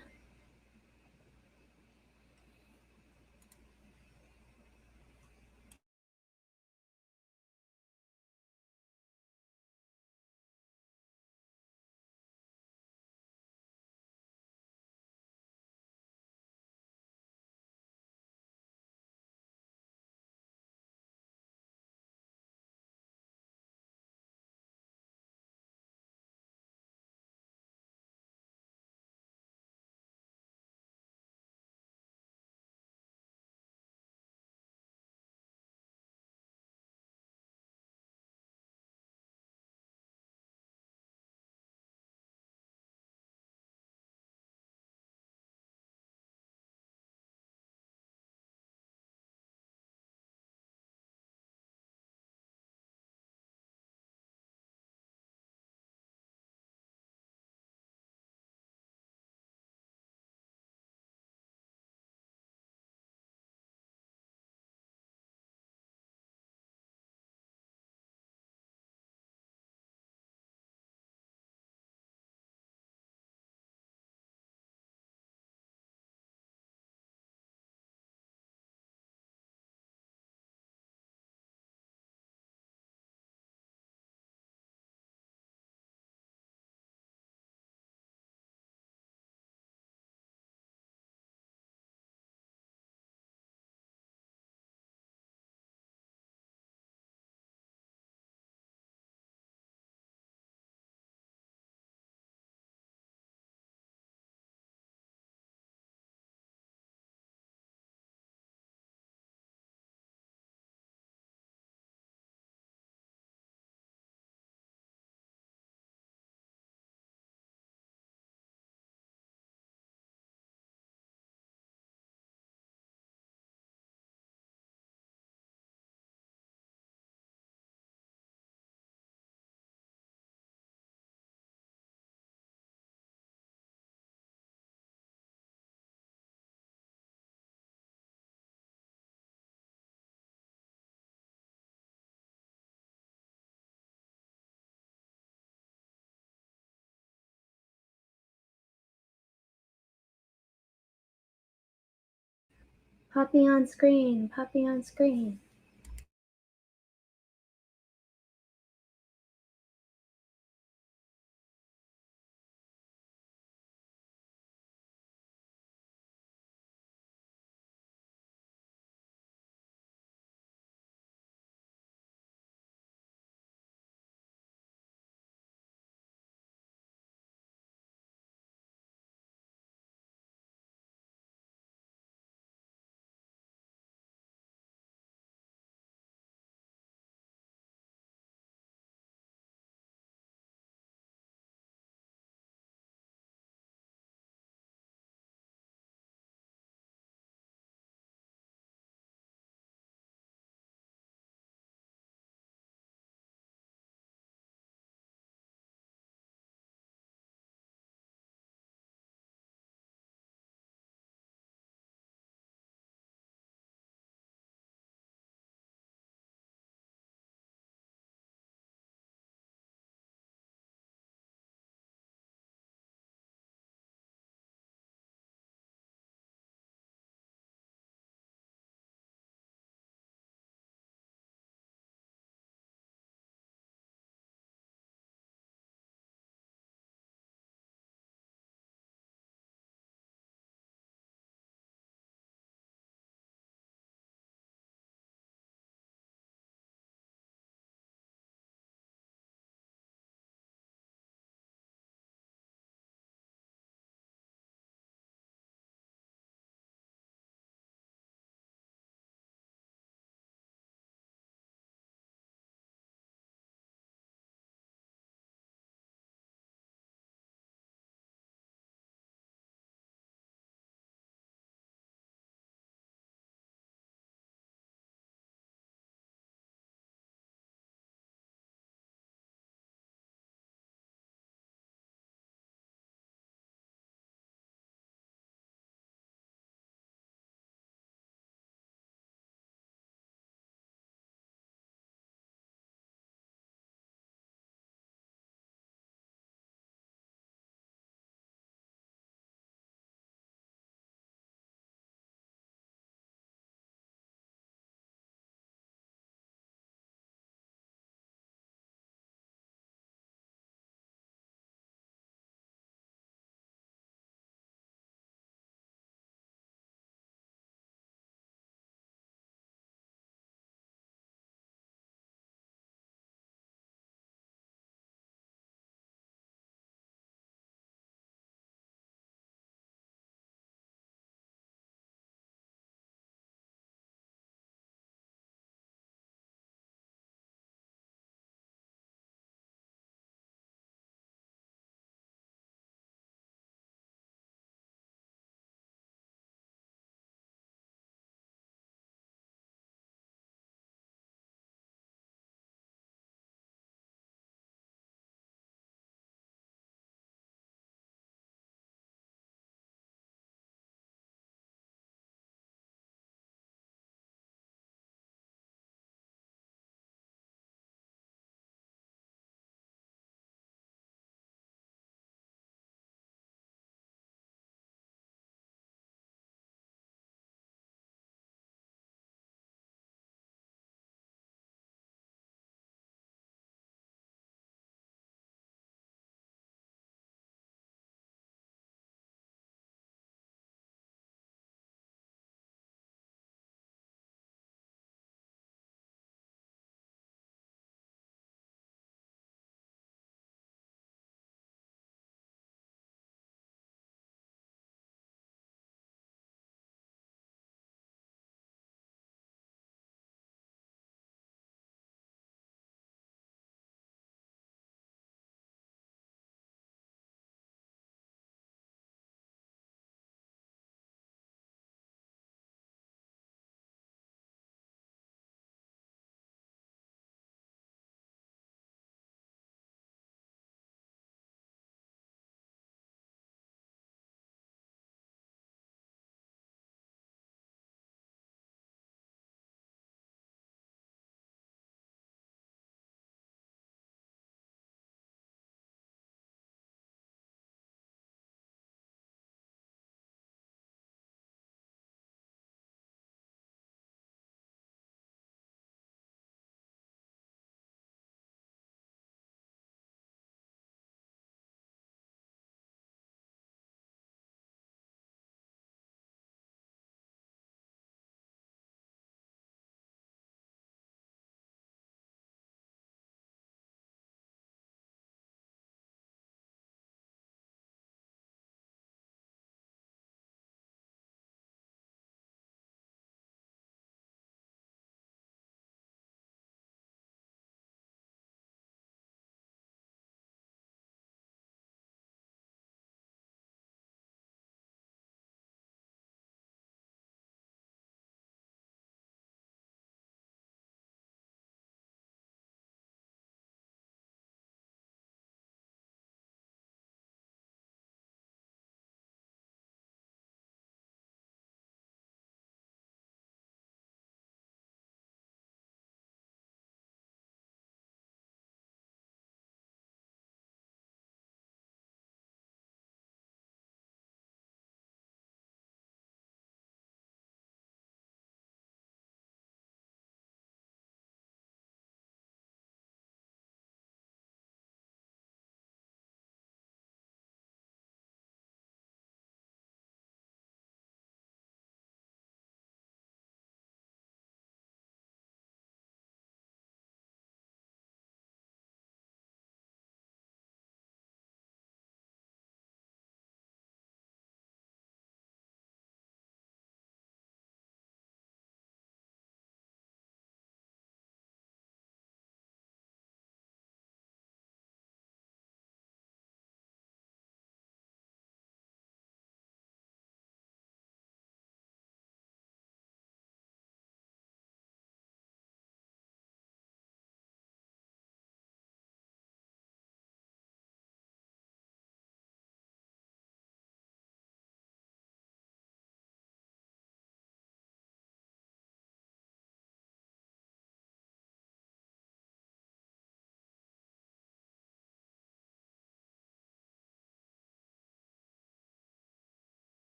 Puppy on screen, puppy on screen.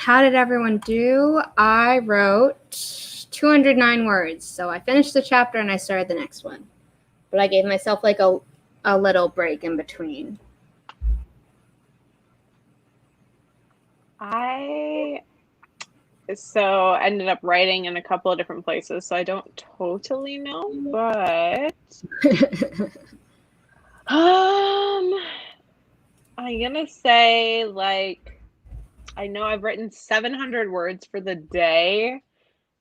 How did everyone do? I wrote 209 words. So I finished the chapter and I started the next one. But I gave myself like a little break in between. I ended up writing in a couple of different places, so I don't totally know, but I'm gonna say, like, I know I've written 700 words for the day,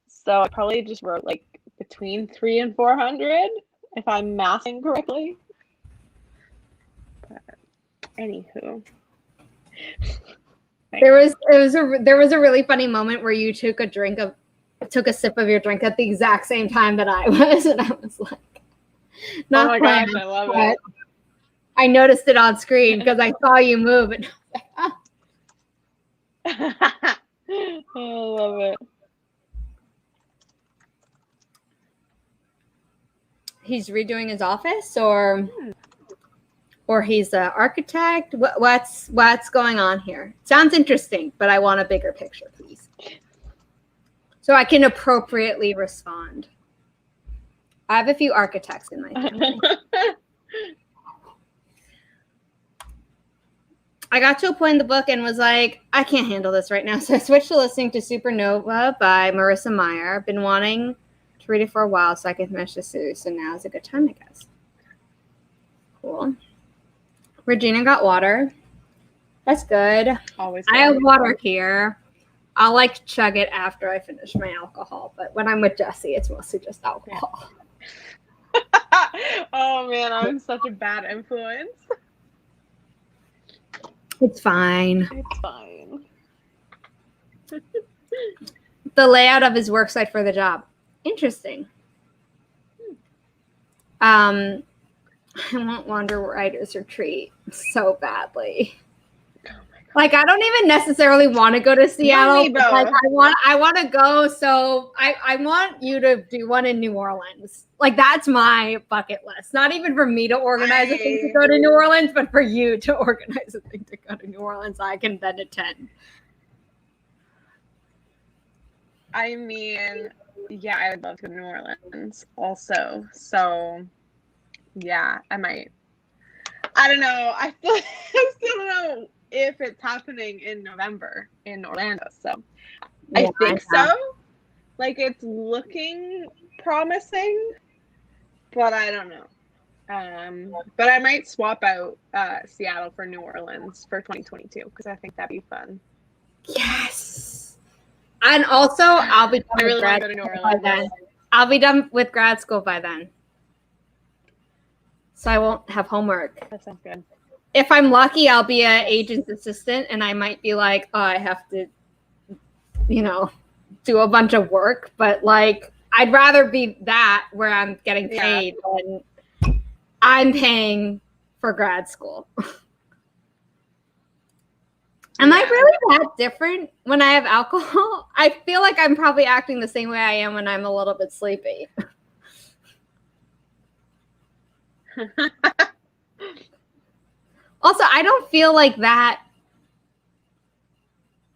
so I probably just wrote like between 300 and 400 if I'm mathing correctly. But anywho. There was a really funny moment where you took a sip of your drink at the exact same time that I was, and I was like, not oh my planned, gosh, I love it. I noticed it on screen because I saw you move, and I was like, I love it. He's redoing his office, or he's an architect. What's going on here? Sounds interesting, but I want a bigger picture, please, so I can appropriately respond. I have a few architects in my family. I got to a point in the book and was like, I can't handle this right now. So I switched to listening to Supernova by Marissa Meyer. I've been wanting to read it for a while so I can finish the series. So now is a good time, I guess. Cool. Regina got water. That's good. Always. I have water here. I'll like chug it after I finish my alcohol. But when I'm with Jessi, it's mostly just alcohol. Oh man, I'm such a bad influence. It's fine. It's fine. The layout of his work site for the job. Interesting. I want Wander Writers Retreat so badly. Oh like I don't even necessarily want to go to Seattle. Me, like I want to go, so I want you to do one in New Orleans. Like that's my bucket list. Not even for me to organize a thing to go to New Orleans, but for you to organize a thing to go to New Orleans. I can then attend. I mean, yeah, I would love to go to New Orleans also. So yeah, I might. I don't know. I still don't know if it's happening in November in Orlando. So Yeah, I think so. Like it's looking promising, but I don't know. But I might swap out Seattle for New Orleans for 2022 because I think that'd be fun. Yes. And also, I'll be done I really with want grad to go to New school by Orleans. then. I'll be done with grad school by then. So I won't have homework. That sounds good. If I'm lucky, I'll be an agent's assistant, and I might be like, oh, I have to, do a bunch of work. But, like, I'd rather be that where I'm getting paid than I'm paying for grad school. Am I really that different when I have alcohol? I feel like I'm probably acting the same way I am when I'm a little bit sleepy. Also, I don't feel like that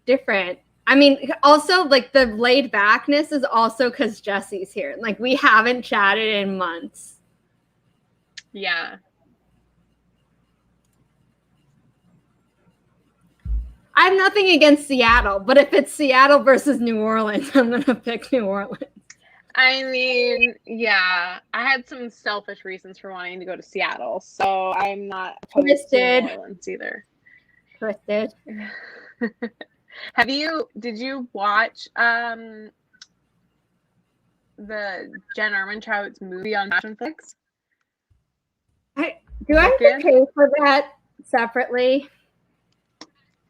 different. I mean, also, like, the laid backness is also because Jessi's here. Like, we haven't chatted in months. Yeah. I have nothing against Seattle, but if it's Seattle versus New Orleans, I'm going to pick New Orleans. I mean, yeah, I had some selfish reasons for wanting to go to Seattle, so I'm not opposed to New Orleans either. Twisted. Did you watch the Jen Armentrout's movie on Netflix? Do I have to pay for that separately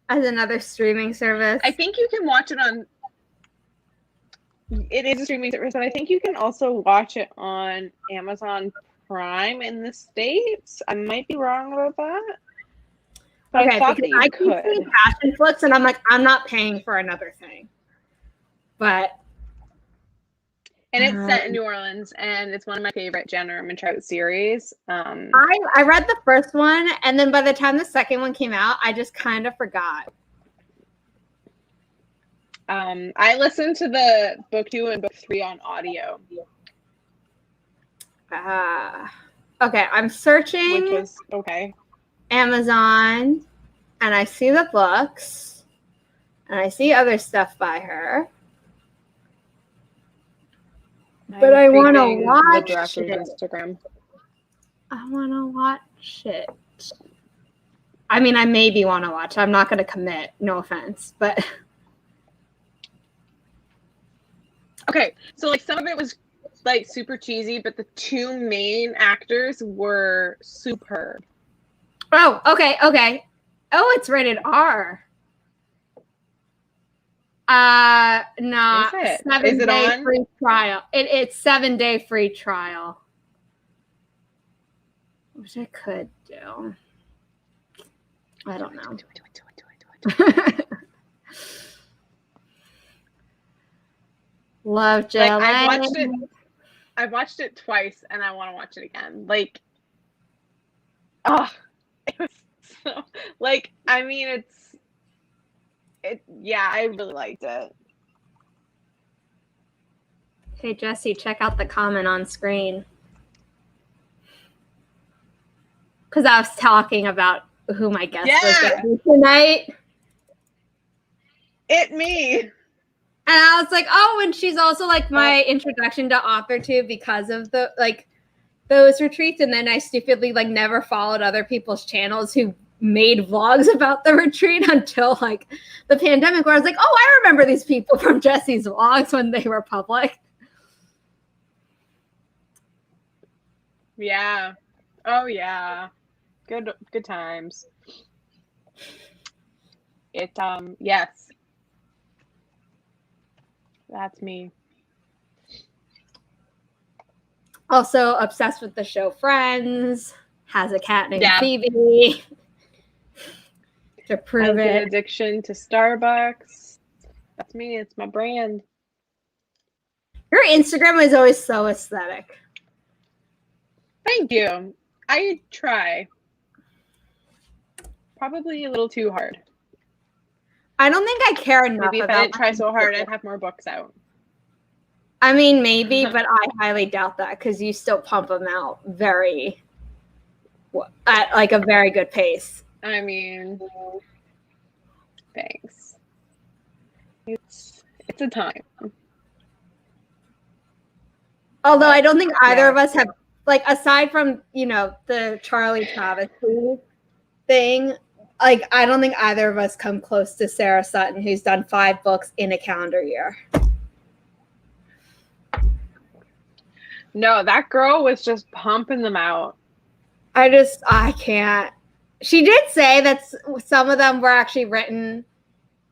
as another streaming service? I think you can watch it on. It is a streaming service, but I think you can also watch it on Amazon Prime in the States. I might be wrong about that. But okay, I thought that you could. Keep Passion Flicks, and I'm like, I'm not paying for another thing. But. And it's set in New Orleans, and it's one of my favorite Jen Armentrout series. I read the first one, and then by the time the second one came out, I just kind of forgot. I listened to the book 2 and book 3 on audio, Okay, I'm searching which was okay. Amazon, and I see the books, and I see other stuff by her. But I want to watch the director's it. Instagram. I want to watch it. I mean, I maybe want to watch. I'm not going to commit. No offense, but okay. So like some of it was like super cheesy, but the 2 main actors were superb. oh, okay. Oh, it's rated R. No, Is it? 7 Is it day on? free trial. It's 7 day free trial, which I could do. I don't know. Do it. Love Like, Jelly. I've watched it twice, and I want to watch it again. Like, oh, it was so like. I mean, yeah, I really liked it. Hey Jessi, check out the comment on screen. Because I was talking about who my guest was going to be tonight. Me. And I was like, oh, and she's also like my introduction to AuthorTube because of the like those retreats. And then I stupidly like never followed other people's channels who made vlogs about the retreat until like the pandemic, where I was like, oh, I remember these people from Jessi's vlogs when they were public. Yeah. Oh yeah. Good times. Yes. That's me. Also obsessed with the show Friends. Has a cat named Phoebe. To prove Has it. an addiction to Starbucks. That's me. It's my brand. Your Instagram is always so aesthetic. Thank you. I try. Probably a little too hard. I don't think I care enough. Maybe if I didn't try so hard, I'd have more books out. I mean, maybe, but I highly doubt that because you still pump them out at like a very good pace. I mean, thanks. It's a time. Although I don't think either of us have, like, aside from, you know, the Charlie travesty thing, like, I don't think either of us come close to Sarah Sutton, who's done 5 books in a calendar year. No, that girl was just pumping them out. I can't. She did say that some of them were actually written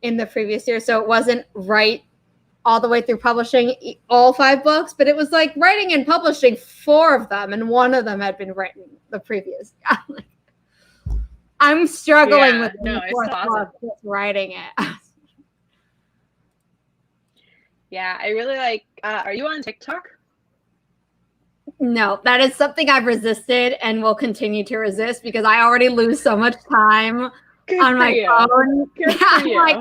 in the previous year, so it wasn't right all the way through publishing all 5 books, but it was like writing and publishing 4 of them, and 1 of them had been written the previous. I'm struggling with the 4th book, just writing it. Yeah, I really like. Are you on TikTok? No, that is something I've resisted and will continue to resist because I already lose so much time on my phone. Like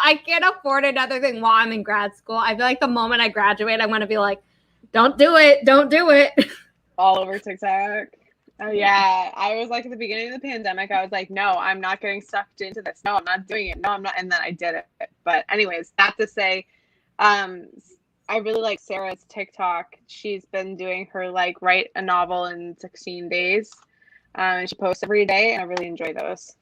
I can't afford another thing while I'm in grad school. I feel like the moment I graduate, I'm gonna be like, don't do it. All over TikTok. Oh yeah. I was like at the beginning of the pandemic, I was like, no, I'm not getting sucked into this. No, I'm not doing it. No, I'm not. And then I did it. But anyways, that to say, I really like Sarah's TikTok. She's been doing her like write a novel in 16 days. She posts every day, and I really enjoy those.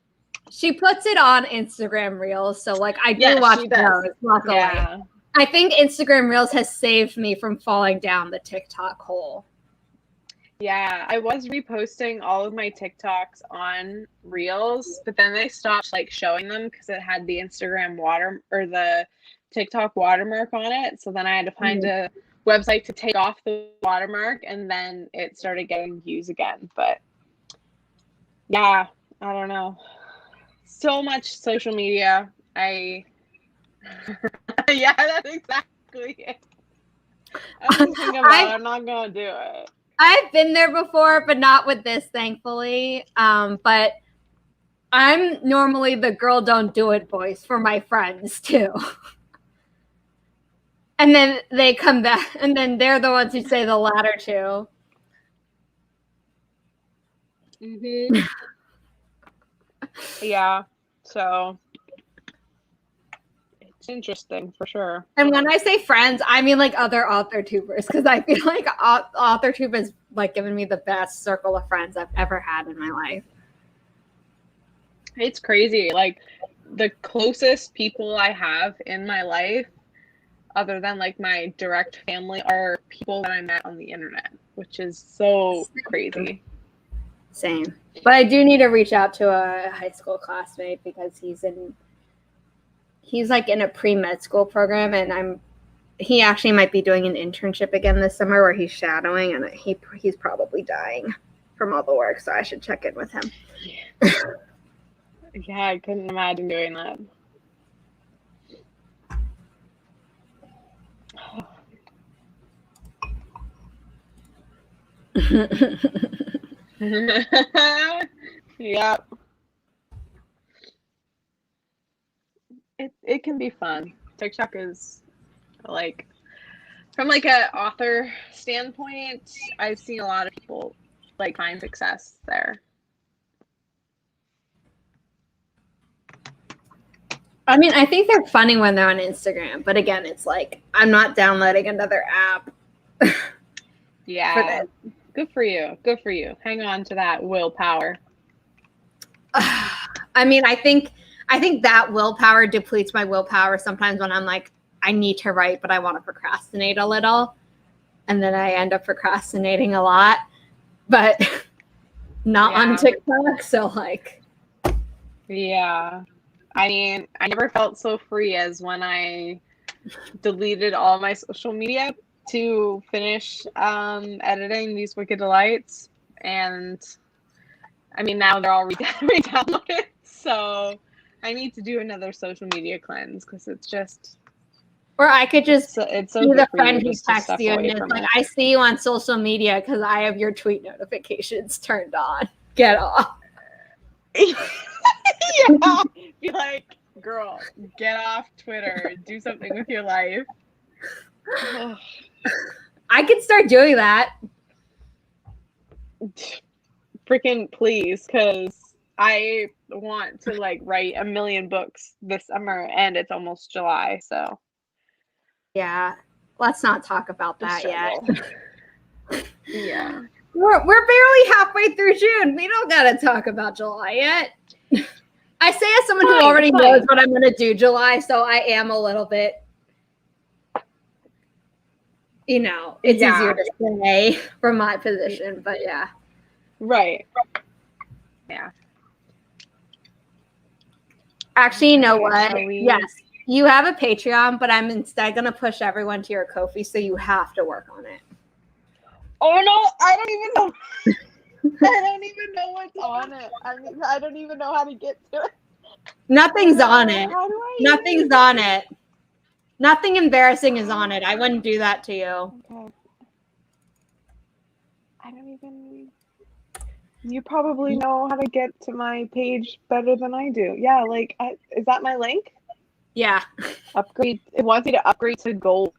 She puts it on Instagram Reels, so like I do watch those. Luckily, I think Instagram Reels has saved me from falling down the TikTok hole. Yeah, I was reposting all of my TikToks on Reels, but then they stopped like showing them because it had the Instagram the TikTok watermark on it. So then I had to find a website to take off the watermark, and then it started getting views again. But yeah, I don't know. So much social media. Yeah, that's exactly it. I'm just thinking about it. I'm not gonna do it. I've been there before, but not with this, thankfully. But I'm normally the girl don't do it voice for my friends too. And then they come back, and then they're the ones who say the latter two. Mm-hmm. Yeah. So it's interesting for sure. And when I say friends, I mean like other author tubers, because I feel like author tube has like given me the best circle of friends I've ever had in my life. It's crazy. Like the closest people I have in my life, other than like my direct family, are people that I met on the internet, which is so crazy. Same. But I do need to reach out to a high school classmate because he's like in a pre-med school program, and he actually might be doing an internship again this summer where he's shadowing, and he's probably dying from all the work, so I should check in with him. Yeah, I couldn't imagine doing that. Yep. It can be fun. TikTok is like, from like an author standpoint, I've seen a lot of people like find success there. I mean, I think they're funny when they're on Instagram, but again, it's like I'm not downloading another app. Yeah. Good for you. Good for you. Hang on to that willpower. I mean, I think that willpower depletes my willpower sometimes when I'm like, I need to write, but I want to procrastinate a little. And then I end up procrastinating a lot, but not on TikTok. So like, yeah. I mean, I never felt so free as when I deleted all my social media to finish editing these Wicked Delights. And I mean, now they're all re-downloaded. So I need to do another social media cleanse because it's just. Or I could just it's so be good the for friend you who just to texts step you and away it's from like, it. I see you on social media because I have your tweet notifications turned on. Get off. Yeah. Be like, girl, get off Twitter. Do something with your life. I could start doing that. Freaking please, because I want to like write 1 million books this summer and it's almost July, so. Yeah. Let's not talk about that yet. Yeah. We're barely halfway through June. We don't gotta talk about July yet. I say as someone who already knows what I'm gonna do July, so I am a little bit, it's easier to say from my position, but yeah. Right. Yeah. Actually, you know what? Yes, you have a Patreon, but I'm instead gonna push everyone to your Ko-fi, so you have to work on it. Oh no, I don't even know. I don't even know what's on it. I mean, I don't even know how to get to it. Nothing's on it. How do I Nothing's on it. Nothing embarrassing is on it. I wouldn't do that to you. Okay. I don't even. You probably know how to get to my page better than I do. Yeah, like, is that my link? Yeah. Upgrade. It wants me to upgrade to gold.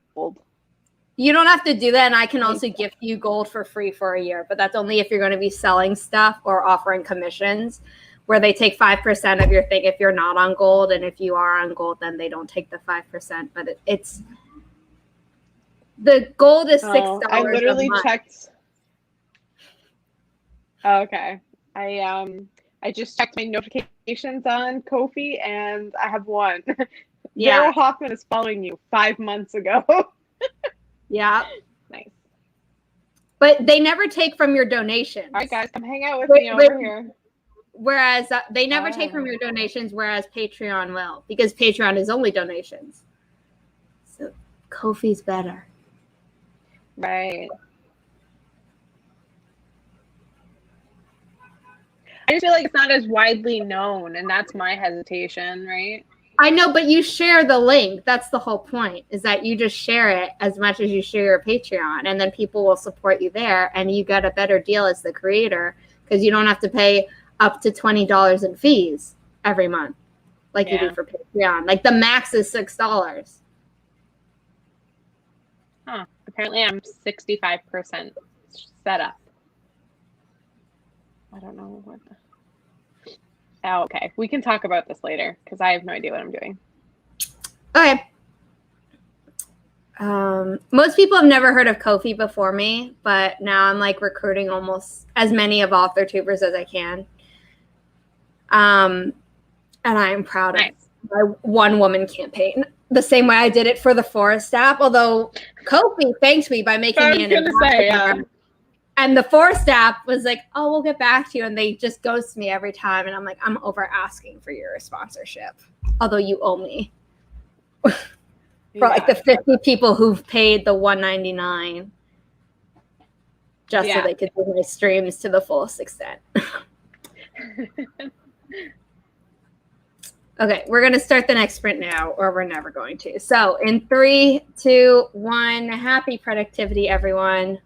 You don't have to do that, and I can also gift you gold for free for a year, but that's only if you're going to be selling stuff or offering commissions, where they take 5% of your thing if you're not on gold, and if you are on gold, then they don't take the 5%. But it's the gold is $6. I literally checked. Okay, I just checked my notifications on Ko-fi, and I have one. Yeah. Vera Hoffman is following you 5 months ago. Yeah. Nice. But they never take from your donations. All right, guys, come hang out with me over here. Whereas they never take from your donations, whereas Patreon will, because Patreon is only donations. So Ko-fi's better. Right. I just feel like it's not as widely known, and that's my hesitation, right? I know, but you share the link. That's the whole point, is that you just share it as much as you share your Patreon, and then people will support you there, and you get a better deal as the creator because you don't have to pay up to $20 in fees every month like you do for Patreon. Like the max is $6. Huh. Apparently I'm 65% set up. I don't know what. Oh, okay. We can talk about this later because I have no idea what I'm doing. Okay. Most people have never heard of Ko-fi before me, but now I'm like recruiting almost as many of AuthorTubers as I can. And I am proud of my one woman campaign. The same way I did it for the Forest app, although Ko-fi thanked me by making me an ambassador. And the Forest app was like, oh, we'll get back to you. And they just ghost me every time. And I'm like, I'm over asking for your sponsorship, although you owe me. For like the 50 people who've paid the $1.99 just so they could do my streams to the fullest extent. Okay, we're going to start the next sprint now, or we're never going to. So in 3, 2, 1, happy productivity, everyone.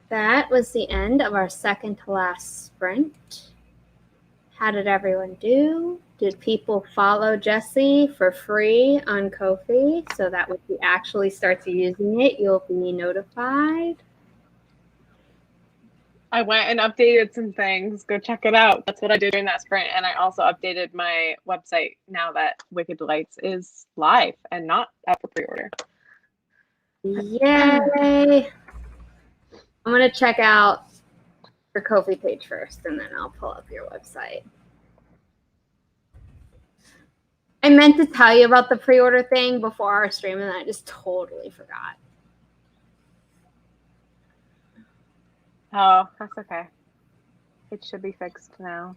that was the end of our second to last sprint. How did everyone do? Did people follow Jessi for free on Ko-fi so that when she actually starts using it, you'll be notified? I went and updated some things. Go check it out. That's what I did during that sprint. And I also updated my website now that Wicked Delights is live and not up for pre-order. Yay! I'm going to check out your Ko-fi page first, and then I'll pull up your website. I meant to tell you about the pre-order thing before our stream, and I just totally forgot. Oh, that's okay. It should be fixed now.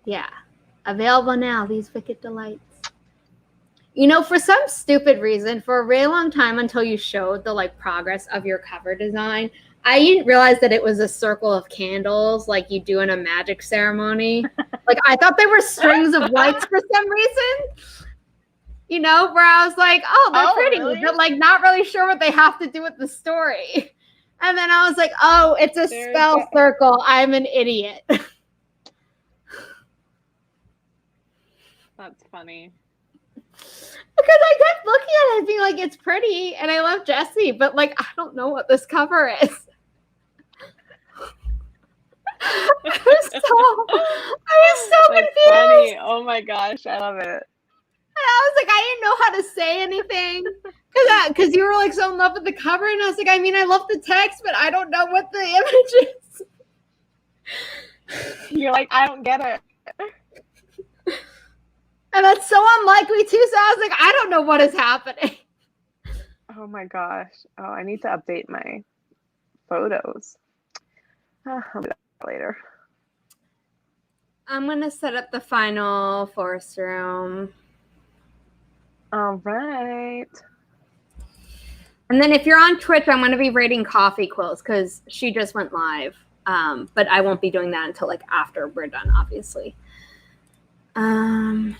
Yeah. Available now, these Wicked Delights. You know, for some stupid reason, for a really long time until you showed the progress of your cover design, I didn't realize that it was a circle of candles like you do in a magic ceremony. I thought they were strings of lights for some reason. You know, where I was like, oh, they're pretty, really? But not really sure what they have to do with the story. And then I was like, oh, it's a spell circle. I'm an idiot. That's funny. Because I kept looking at it and being like, it's pretty, and I love Jessi, but I don't know what this cover is. I was so That's confused. Funny. Oh my gosh, I love it. And I was like, I didn't know how to say anything because you were so in love with the cover, and I was like, I mean, I love the text, but I don't know what the image is. You're like, I don't get it. And that's so unlikely too. So I was like, I don't know what is happening. Oh my gosh. Oh, I need to update my photos. I'll do that later. I'm going to set up the final forest room. All right. And then if you're on Twitch, I'm going to be rating Coffee Quills because she just went live. But I won't be doing that until after we're done, obviously. I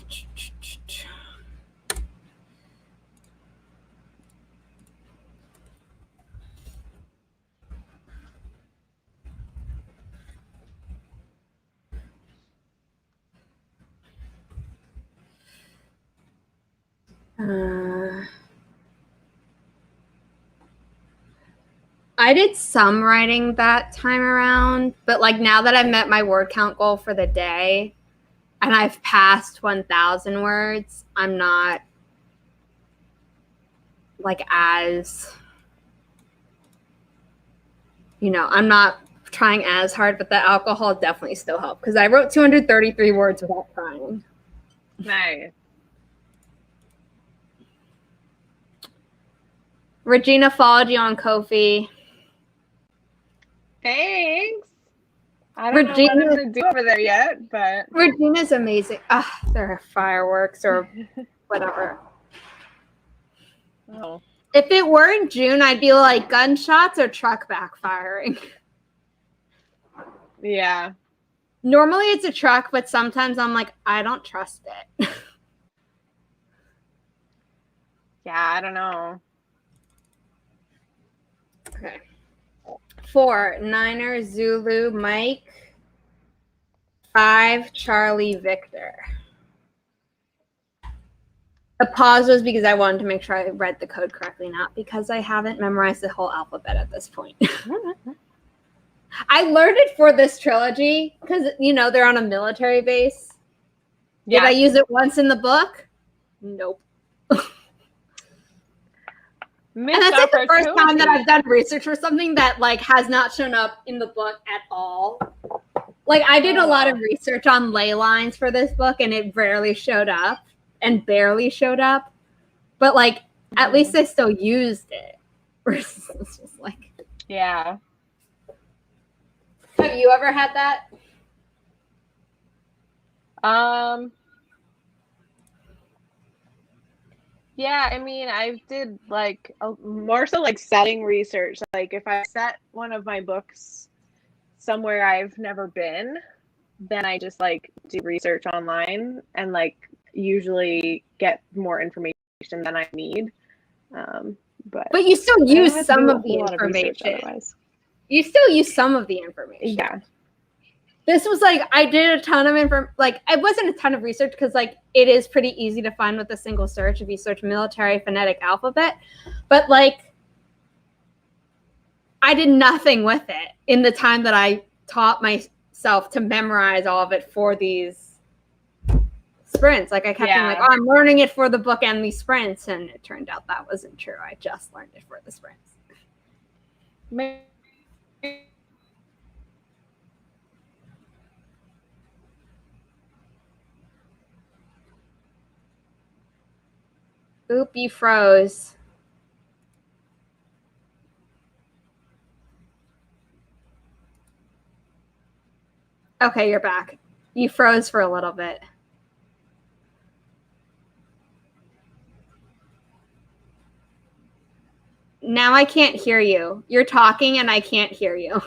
did some writing that time around, but now that I've met my word count goal for the day and I've passed 1,000 words, I'm not as, I'm not trying as hard, but the alcohol definitely still helped because I wrote 233 words without crying. Nice. Regina followed you on Ko-fi. Thanks. I don't know what I'm going to do over there yet, but... Regina's amazing. There are fireworks or whatever. Oh. If it were in June, I'd be like gunshots or truck backfiring. Yeah. Normally it's a truck, but sometimes I'm like, I don't trust it. Yeah, I don't know. Okay. 4, Niner, Zulu, Mike. 5, Charlie, Victor. The pause was because I wanted to make sure I read the code correctly, not because I haven't memorized the whole alphabet at this point. I learned it for this trilogy because, they're on a military base. Yeah. Did I use it once in the book? Nope. And that's the first time that I've done research for something that has not shown up in the book at all. I did a lot of research on ley lines for this book, and it rarely showed up and barely showed up. But at least I still used it. It's just yeah. Have you ever had that? Yeah, I mean, I did more so setting research. If I set one of my books somewhere I've never been, then I just do research online and usually get more information than I need. But you still I don't use have to some do a of the whole lot of research information. otherwise. You still use some of the information. Yeah. This was like, I did a ton of like, it wasn't a ton of research because like it is pretty easy to find with a single search if you search military phonetic alphabet. But like, I did nothing with it in the time that I taught myself to memorize all of it for these sprints. Like I kept being like, oh, I'm learning it for the book and these sprints. And it turned out that wasn't true. I just learned it for the sprints. Oop, you froze. Okay, you're back. You froze for a little bit. Now I can't hear you. You're talking and I can't hear you.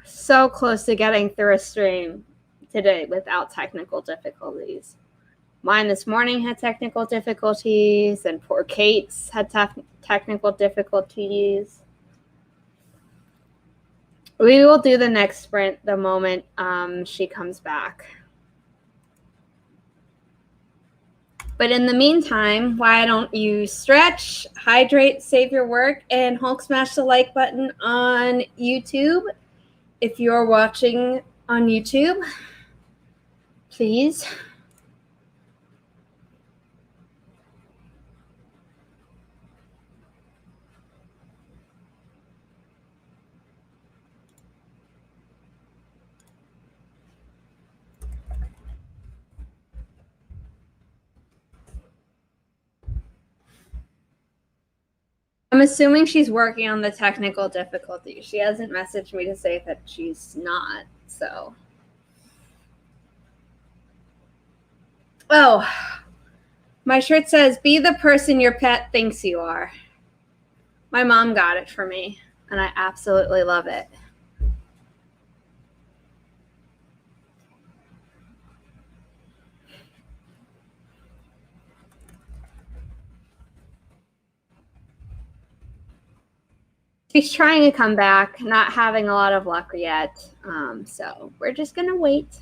So close to getting through a stream today without technical difficulties. Mine this morning had technical difficulties, and poor Kate's had technical difficulties. We will do the next sprint the moment she comes back. But in the meantime, why don't you stretch, hydrate, save your work, and Hulk smash the like button on YouTube. If you're watching on YouTube, please. I'm assuming she's working on the technical difficulty. She hasn't messaged me to say that she's not, so. Oh, my shirt says, be the person your pet thinks you are. My mom got it for me, and I absolutely love it. She's trying to come back, not having a lot of luck yet. So we're just going to wait.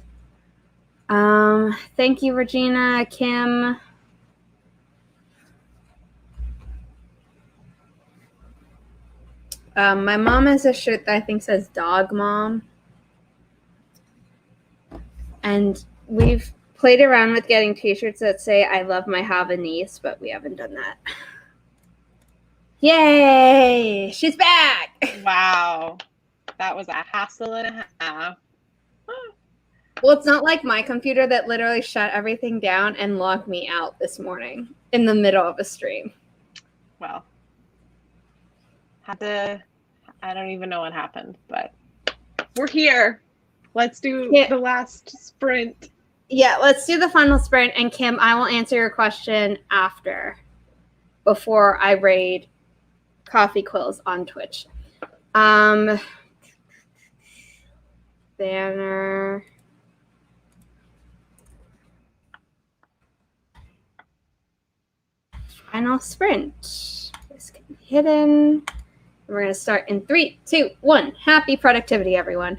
Thank you, Regina, Kim. My mom has a shirt that I think says Dog Mom. And we've played around with getting t-shirts that say I love my Havanese, but we haven't done that. Yay! She's back! Wow. That was a hassle and a half. Well, it's not like my computer that literally shut everything down and logged me out this morning in the middle of a stream. Well, I don't even know what happened, but we're here. Let's do the last sprint. Yeah, let's do the final sprint. And Kim, I will answer your question before I raid Coffee Quills on Twitch. Banner. Final sprint. This can be hidden. We're going to start in 3, 2, 1. Happy productivity, everyone.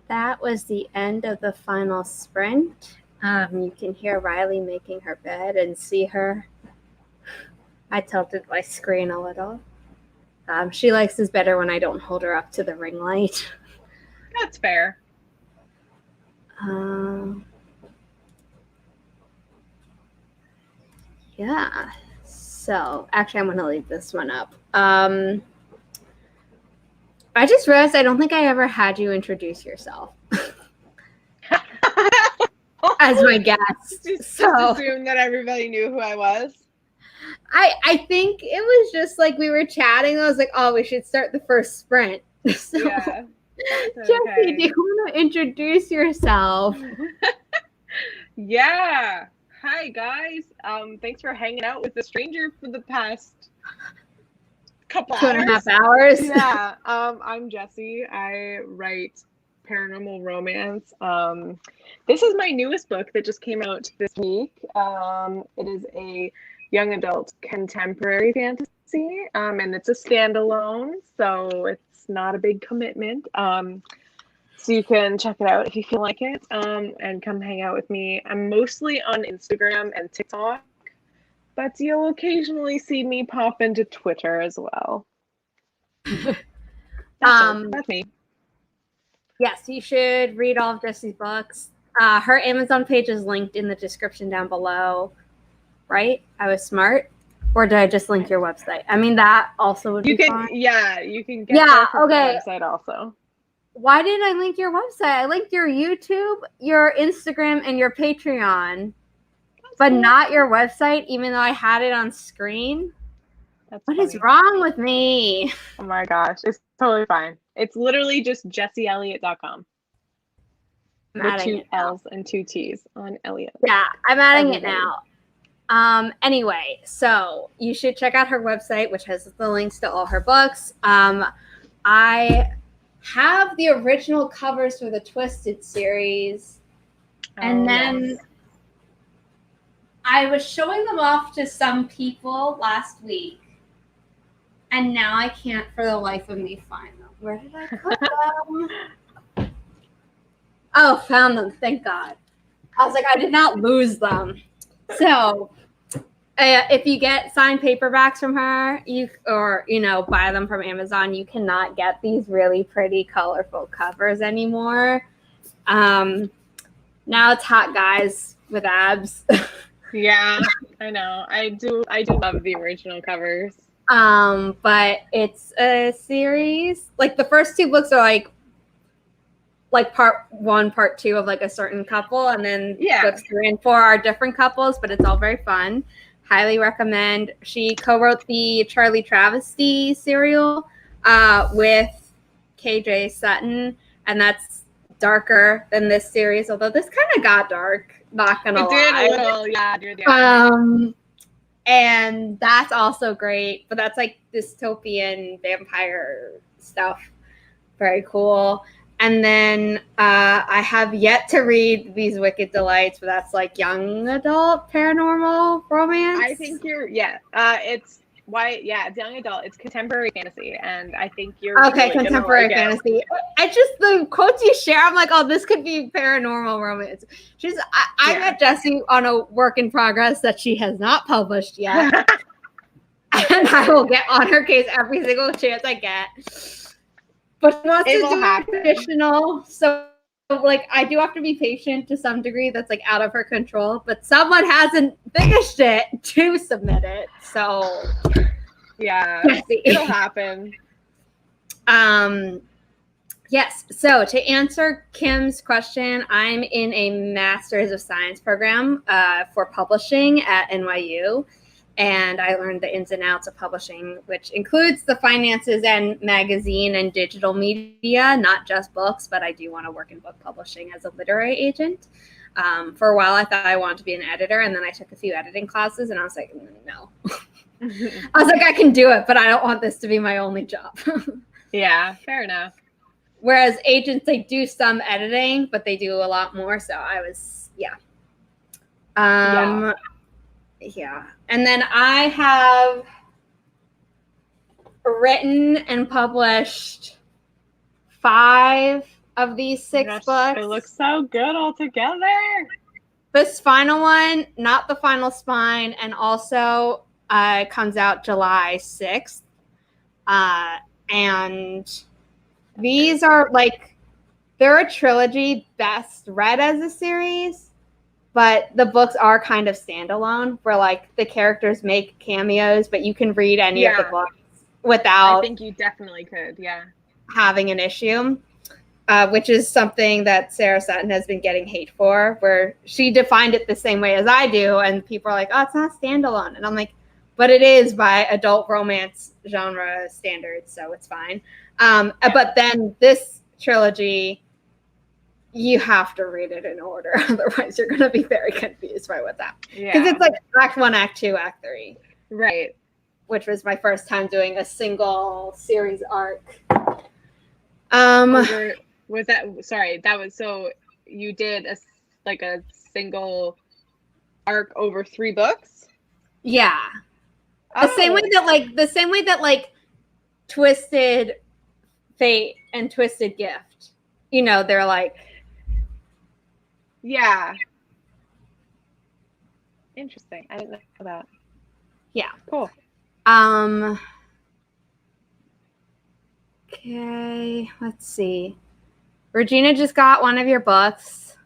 that was the end of the final sprint. You can hear Riley making her bed and see her. I tilted my screen a little. She likes this better when I don't hold her up to the ring light. That's fair. Yeah. So, actually, I'm going to leave this one up. I just realized I don't think I ever had you introduce yourself as my guest. Just assume that everybody knew who I was. I think it was just like we were chatting. I was like, oh, we should start the first sprint. So, Yeah. Jessi, do you want to introduce yourself? Yeah. Hi, guys. Thanks for hanging out with a stranger for the past couple hours. 2.5 hours. Yeah. I'm Jessi. I write paranormal romance. This is my newest book that just came out this week. It is a young adult contemporary fantasy, and it's a standalone, so it's not a big commitment. So you can check it out if you feel like it, and come hang out with me. I'm mostly on Instagram and TikTok, but you'll occasionally see me pop into Twitter as well. That's me. Yes, you should read all of Jessi's books. Her Amazon page is linked in the description down below. Right? I was smart. Or did I just link your website? I mean, that also would be fine. Yeah, you can get there from the website also. Why did I link your website? I linked your YouTube, your Instagram, and your Patreon, but not your website, even though I had it on screen. What is wrong with me? Oh my gosh, it's totally fine. It's literally just jessielliott.com. With 2 L's and 2 T's on Elliott. Yeah, I'm adding it now. Anyway, so you should check out her website, which has the links to all her books. I have the original covers for the Twisted series. And then I was showing them off to some people last week. And now I can't for the life of me find them. Where did I put them? Oh, found them. Thank God. I was like, I did not lose them. So if you get signed paperbacks from her, buy them from Amazon, you cannot get these really pretty, colorful covers anymore. Now it's hot guys with abs. Yeah, I know. I do love the original covers. But it's a series. Like the first 2 books are like part 1, part 2 of like a certain couple, and then books 3 and 4 are different couples, but it's all very fun. Highly recommend. She co-wrote the Charlie Travesty serial with KJ Sutton, and that's darker than this series, although this kind of got dark, not gonna lie. It did a little, yeah. And that's also great, but that's like dystopian vampire stuff. Very cool. And then I have yet to read These Wicked Delights, but that's like young adult paranormal romance. I think it's young adult. It's contemporary fantasy, and I think you're okay. Really contemporary fantasy. I just the quotes you share. I'm like, oh, this could be paranormal romance. I met Jessi on a work in progress that she has not published yet, and I will get on her case every single chance I get. But she wants to do traditional, so like I do have to be patient to some degree. That's like out of her control. But someone hasn't finished it to submit it, so yeah, it'll happen. Yes. So to answer Kim's question, I'm in a Master's of Science program for publishing at NYU. And I learned the ins and outs of publishing, which includes the finances and magazine and digital media, not just books, but I do want to work in book publishing as a literary agent. For a while, I thought I wanted to be an editor, and then I took a few editing classes, and I was like, no. I was like, I can do it, but I don't want this to be my only job. Yeah, fair enough. Whereas agents, they do some editing, but they do a lot more. So I was, Yeah. And then I have written and published 5 of these 6 Gosh, books. It looks so good all together. This final one, not the final spine, and also comes out July 6th. And these are like, they're a trilogy best read as a series, but the books are kind of standalone where like the characters make cameos, but you can read any of the books without I think you definitely could, having an issue. Which is something that Sarah Sutton has been getting hate for, where she defined it the same way as I do, and people are like, oh, it's not standalone. And I'm like, but it is by adult romance genre standards, so it's fine. But then this trilogy, you have to read it in order. Otherwise, you're going to be very confused by what's happening. Because it's like Act 1, Act 2, Act 3. Right. Which was my first time doing a single series arc. Was that, sorry, that was, so you did a single arc over 3 books? Yeah. The same way that like Twisted Fate and Twisted Gift, you know, they're like. Yeah. Interesting. I didn't know that. Yeah. Cool. Okay, let's see. Regina just got one of your books.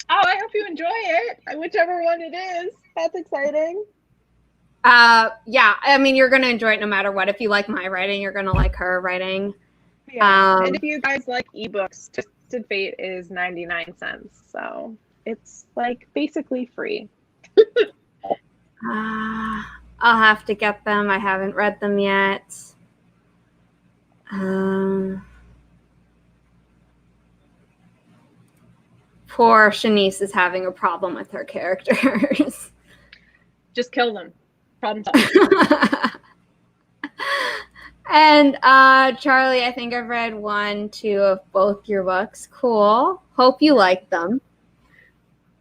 Oh, I hope you enjoy it. Whichever one it is. That's exciting. Yeah, I mean, you're going to enjoy it no matter what. If you like my writing, you're going to like her writing. Yeah. And if you guys like ebooks, Twisted Fate is 99 cents. So it's like basically free. I'll have to get them. I haven't read them yet. Poor Shanice is having a problem with her characters. Just kill them. Problem solved. And Charlie, I think I've read 1, 2 of both your books. Cool. Hope you like them.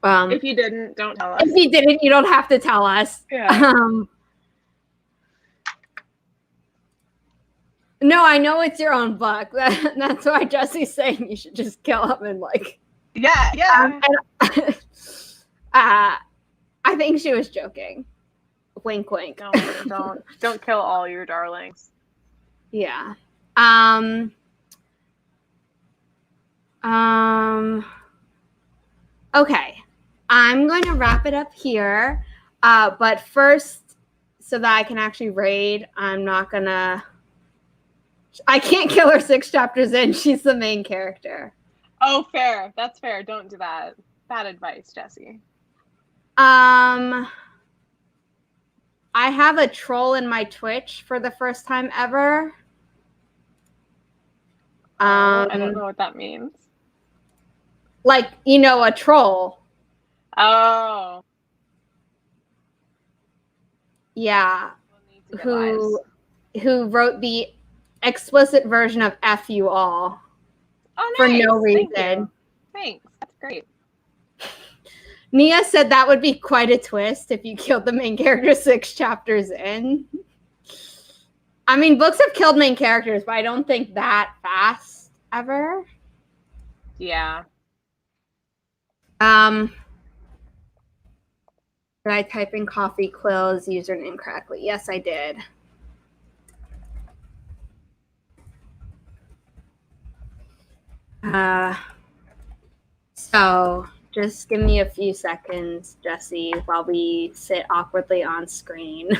If you didn't, don't tell us. If you didn't, you don't have to tell us. Yeah. No, I know it's your own book. That's why Jessi's saying you should just kill him and like. Yeah. I think she was joking. Wink, wink. Don't kill all your darlings. Yeah. Okay. I'm going to wrap it up here. But first, so that I can actually raid, I can't kill her 6 chapters in. She's the main character. Oh, fair. That's fair. Don't do that. Bad advice, Jessi. I have a troll in my Twitch for the first time ever. I don't know what that means. Like, you know, a troll. Oh. Yeah. Who wrote the explicit version of F you all. Oh, for nice. no reason. Thanks. That's great. Nia said that would be quite a twist if you killed the main character 6 chapters in. I mean, books have killed main characters, but I don't think that fast ever. Yeah. Did I type in Coffee Quill's username correctly? Yes, I did. So just give me a few seconds, Jessi, while we sit awkwardly on screen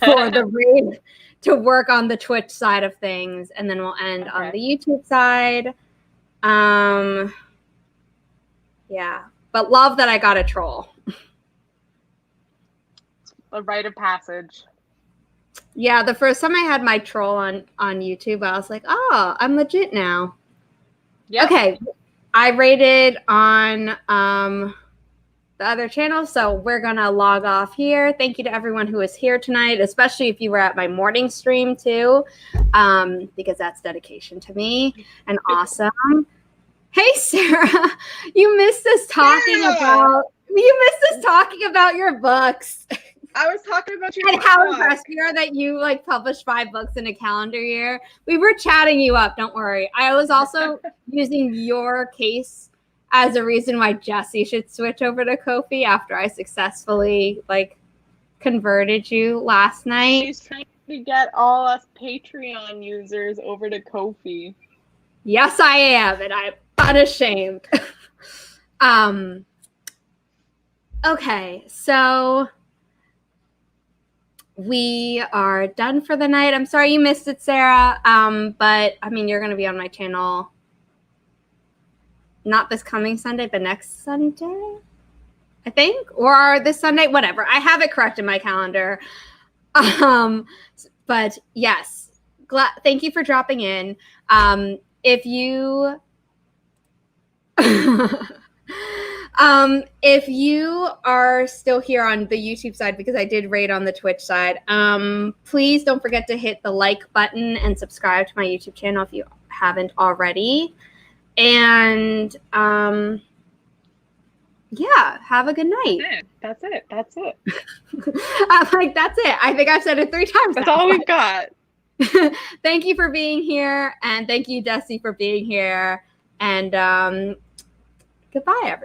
for the read to work on the Twitch side of things, and then we'll end on the YouTube side. Yeah, but love that I got a troll. A rite of passage. Yeah, the first time I had my troll on YouTube, I was like, oh, I'm legit now. Yep. Okay, I rated on the other channel, so we're going to log off here. Thank you to everyone who was here tonight, especially if you were at my morning stream too, because that's dedication to me and awesome. Hey, Sarah, you missed us talking about your books. I was talking about you. And how impressed we are that you like published 5 books in a calendar year. We were chatting you up. Don't worry. I was also using your case as a reason why Jessi should switch over to Ko-fi after I successfully like converted you last night. She's trying to get all us Patreon users over to Ko-fi. Yes, I am, and I'm unashamed. Okay, so we are done for the night. I'm sorry you missed it, Sarah. But I mean, you're going to be on my channel not this coming Sunday, but next Sunday, I think, or this Sunday, whatever. I have it correct in my calendar. But yes, thank you for dropping in. If you if you are still here on the YouTube side, because I did raid on the Twitch side, please don't forget to hit the like button and subscribe to my YouTube channel if you haven't already. And yeah, have a good night. That's it. I'm like, that's it. I think I've said it 3 times. That's all we've got. Thank you for being here, and thank you, Jessi, for being here. And goodbye, everyone.